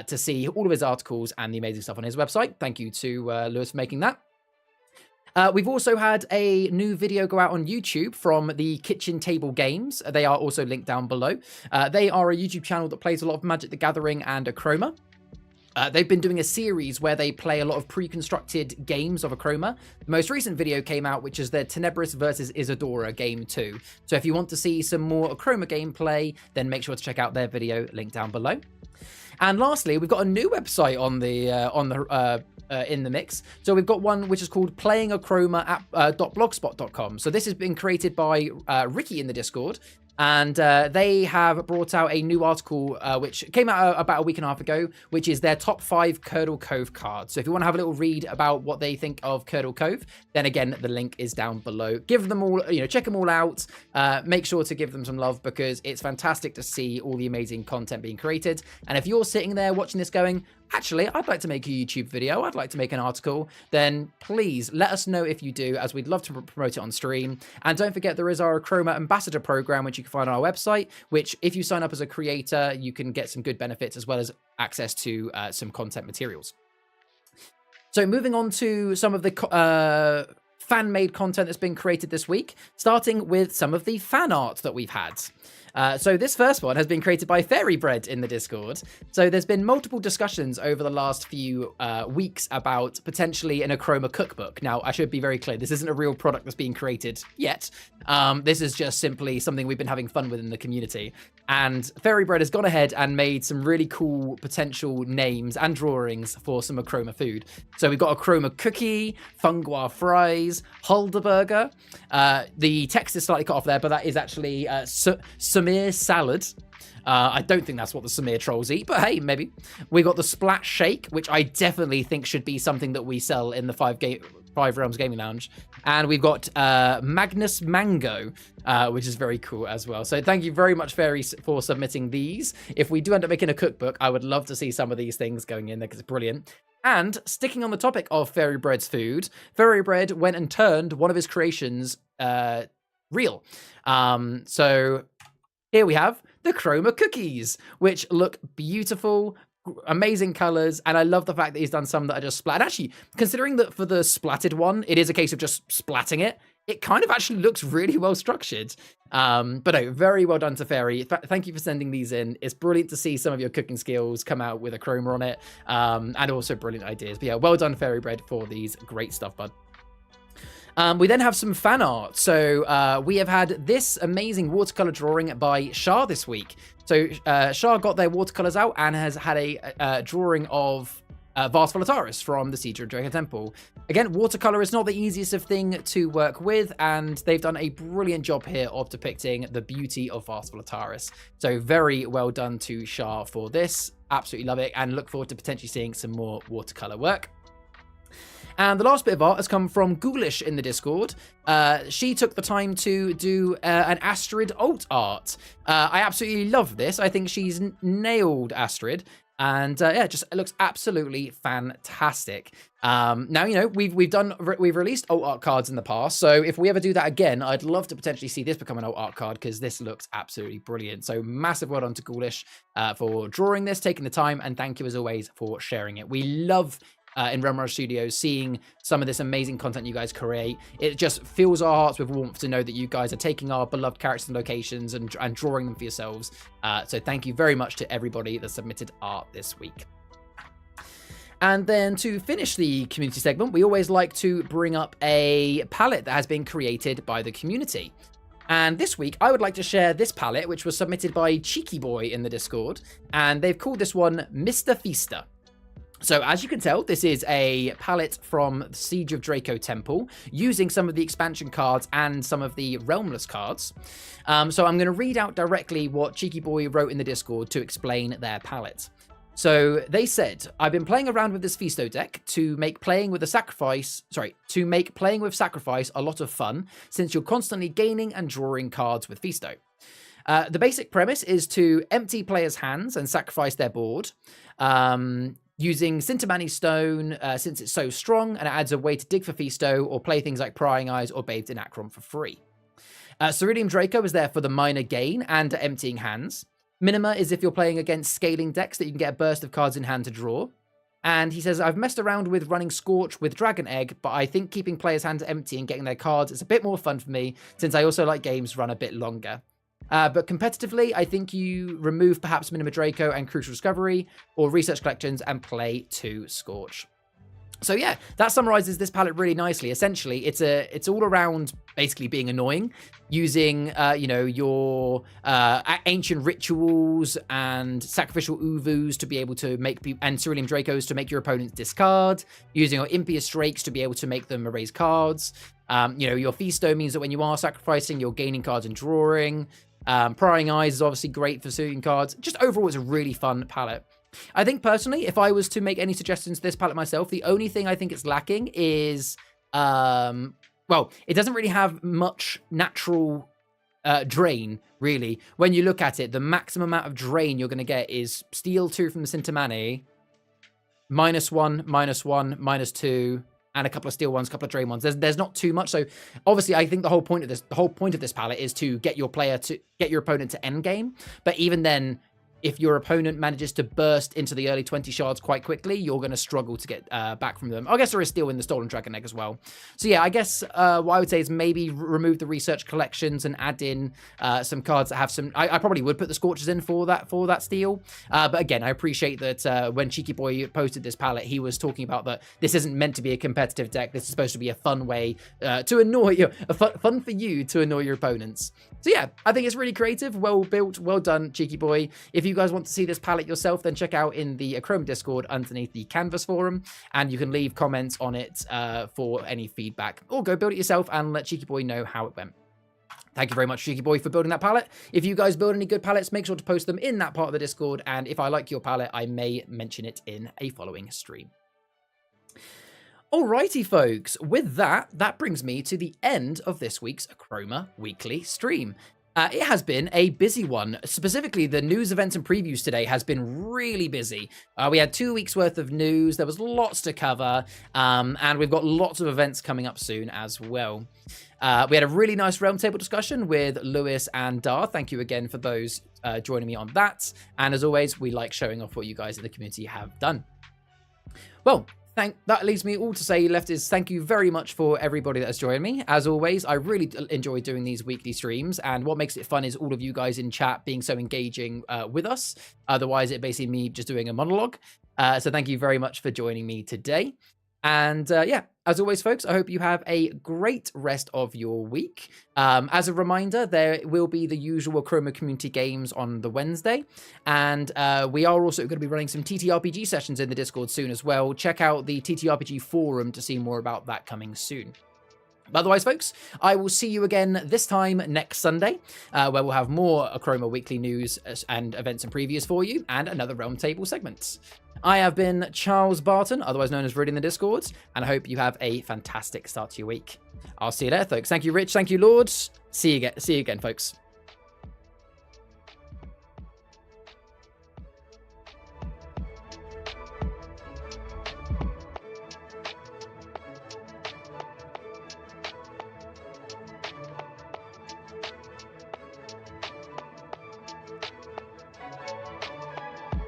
[SPEAKER 1] to see all of his articles and the amazing stuff on his website. Thank you to Lewis for making that. We've also had a new video go out on YouTube from the Kitchen Table Games. They are also linked down below. They are a YouTube channel that plays a lot of Magic the Gathering and Achroma. They've been doing a series where they play a lot of pre-constructed games of Achroma. The most recent video came out, which is their Tenebris versus Isadora Game 2. So if you want to see some more Achroma gameplay, then make sure to check out their video, linked down below. And lastly, we've got a new website on the in the mix. So we've got one which is called playingachroma.blogspot.com. So this has been created by Ricky in the Discord. And they have brought out a new article, which came out about a week and a half ago, which is their top 5 Curdle Cove cards. So if you want to have a little read about what they think of Curdle Cove, then again, the link is down below. Give them all, check them all out. Make sure to give them some love because it's fantastic to see all the amazing content being created. And if you're sitting there watching this going, actually, I'd like to make a YouTube video, I'd like to make an article, then please let us know if you do, as we'd love to promote it on stream. And don't forget, there is our Achroma Ambassador program, which you can find on our website, which if you sign up as a creator, you can get some good benefits as well as access to some content materials. So moving on to some of the fan-made content that's been created this week, starting with some of the fan art that we've had. So this first one has been created by Fairy Bread in the Discord. So there's been multiple discussions over the last few weeks about potentially an Achroma cookbook. Now, I should be very clear, this isn't a real product that's being created yet. This is just simply something we've been having fun with in the community. And Fairy Bread has gone ahead and made some really cool potential names and drawings for some Achroma food. So we've got Achroma cookie, fungoir fries, Hulderburger. The text is slightly cut off there, but that is actually Samir salad. I don't think that's what the Samir trolls eat, but hey, maybe. We got the Splat Shake, which I definitely think should be something that we sell in the Five Realms Gaming Lounge. And we've got Magnus Mango, which is very cool as well. So thank you very much, Fairy, for submitting these. If we do end up making a cookbook, I would love to see some of these things going in there because it's brilliant. And sticking on the topic of Fairy Bread's food, Fairy Bread went and turned one of his creations real. So here we have the Chroma cookies, which look beautiful, amazing colors, and I love the fact that he's done some that are just splat. And actually, considering that for the splatted one, it is a case of just splatting it, it kind of actually looks really well structured. But no, very well done to Fairy. Thank you for sending these in. It's brilliant to see some of your cooking skills come out with Achroma on it, and also brilliant ideas. But yeah, well done, Fairy Bread, for these great stuff, bud. We then have some fan art. So we have had this amazing watercolor drawing by Shah this week. So Shah got their watercolors out and has had a drawing of Vast Volataris from the Siege of Draco Temple. Again, watercolor is not the easiest of thing to work with, and they've done a brilliant job here of depicting the beauty of Vast Volataris. So very well done to Shah for this. Absolutely love it, and look forward to potentially seeing some more watercolor work. And the last bit of art has come from Ghoulish in the Discord. She took the time to do an Astrid alt art. I absolutely love this. I think she's nailed Astrid. And yeah, it looks absolutely fantastic. Now, you know, we've released alt art cards in the past. So if we ever do that again, I'd love to potentially see this become an alt art card because this looks absolutely brilliant. So massive well done to Ghoulish for drawing this, taking the time, and thank you as always for sharing it. We love in Realm Runner Studios seeing some of this amazing content you guys create. It just fills our hearts with warmth to know that you guys are taking our beloved characters and locations and drawing them for yourselves. So thank you very much to everybody that submitted art this week. And then to finish the community segment, we always like to bring up a palette that has been created by the community. And this week, I would like to share this palette, which was submitted by Cheeky Boy in the Discord. And they've called this one Mr. Feaster. So as you can tell, this is a palette from Siege of Draco Temple, using some of the expansion cards and some of the Realmless cards. So I'm going to read out directly what Cheeky Boy wrote in the Discord to explain their palette. So they said, I've been playing around with this Fisto deck to make playing with sacrifice a lot of fun, since you're constantly gaining and drawing cards with Fisto. The basic premise is to empty players' hands and sacrifice their board. Using Sintamani Stone, since it's so strong and it adds a way to dig for Fisto or play things like Prying Eyes or Bathed in Achroma for free. Cerulean Draco is there for the minor gain and emptying hands. Minima is if you're playing against scaling decks that you can get a burst of cards in hand to draw. And he says, I've messed around with running Scorch with Dragon Egg, but I think keeping players' hands empty and getting their cards is a bit more fun for me, since I also like games run a bit longer. But competitively, I think you remove perhaps Minima Draco and Crucial Discovery or Research Collections and play 2 Scorch. So yeah, that summarizes this palette really nicely. Essentially, it's all around basically being annoying, using your ancient rituals and sacrificial Uvus to be able to make people, and Cerulean Dracos to make your opponents discard, using your Impious Drakes to be able to make them erase cards. Your Fisto means that when you are sacrificing, you're gaining cards and drawing. Prying Eyes is obviously great for suiting cards. Just overall, it's a really fun palette. I think personally, if I was to make any suggestions to this palette myself, the only thing I think it's lacking is, it doesn't really have much natural drain, really. When you look at it, the maximum amount of drain you're going to get is Steal 2 from the Sintamani, -1, -1, -2, and a couple of Steel ones, a couple of Drain ones. There's not too much. So obviously, I think the whole point of this palette is to get your opponent to endgame. But even then, if your opponent manages to burst into the early 20 shards quite quickly, you're going to struggle to get back from them. I guess there is Steel in the Stolen Dragon Egg as well. So yeah, I guess what I would say is maybe remove the Research Collections and add in some cards that have some... I probably would put the Scorches in for that Steel. But again, I appreciate that when Cheeky Boy posted this palette, he was talking about that this isn't meant to be a competitive deck. This is supposed to be a fun way to annoy you, fun for you to annoy your opponents. So yeah, I think it's really creative, well built, well done, Cheeky Boy. If you guys want to see this palette yourself, then check out in the Achroma Discord underneath the Canvas forum, and you can leave comments on it for any feedback, or go build it yourself and let Cheeky Boy know how it went. Thank you very much, Cheeky Boy, for building that palette. If you guys build any good palettes, make sure to post them in that part of the Discord, and if I like your palette, I may mention it in a following stream. Alrighty, folks, with that brings me to the end of this week's Achroma Weekly stream. It has been a busy one. Specifically, the news, events, and previews today has been really busy. We had 2 weeks worth of news. There was lots to cover, and we've got lots of events coming up soon as well. We had a really nice roundtable discussion with Lewis and Dar. Thank you again for those joining me on that. And as always, we like showing off what you guys in the community have done. Well, that leaves me all to say left is thank you very much for everybody that has joined me. As always, I really enjoy doing these weekly streams, and what makes it fun is all of you guys in chat being so engaging with us. Otherwise, it's basically me just doing a monologue. So thank you very much for joining me today. And yeah, as always, folks, I hope you have a great rest of your week. As a reminder, there will be the usual Achroma community games on the Wednesday. And we are also going to be running some TTRPG sessions in the Discord soon as well. Check out the TTRPG forum to see more about that coming soon. But otherwise, folks, I will see you again this time next Sunday, where we'll have more Achroma weekly news and events and previews for you, and another Roundtable segment. I have been Charles Barton, otherwise known as Rudy in the Discord, and I hope you have a fantastic start to your week. I'll see you there, folks. Thank you, Rich. Thank you, Lord. See you again, folks.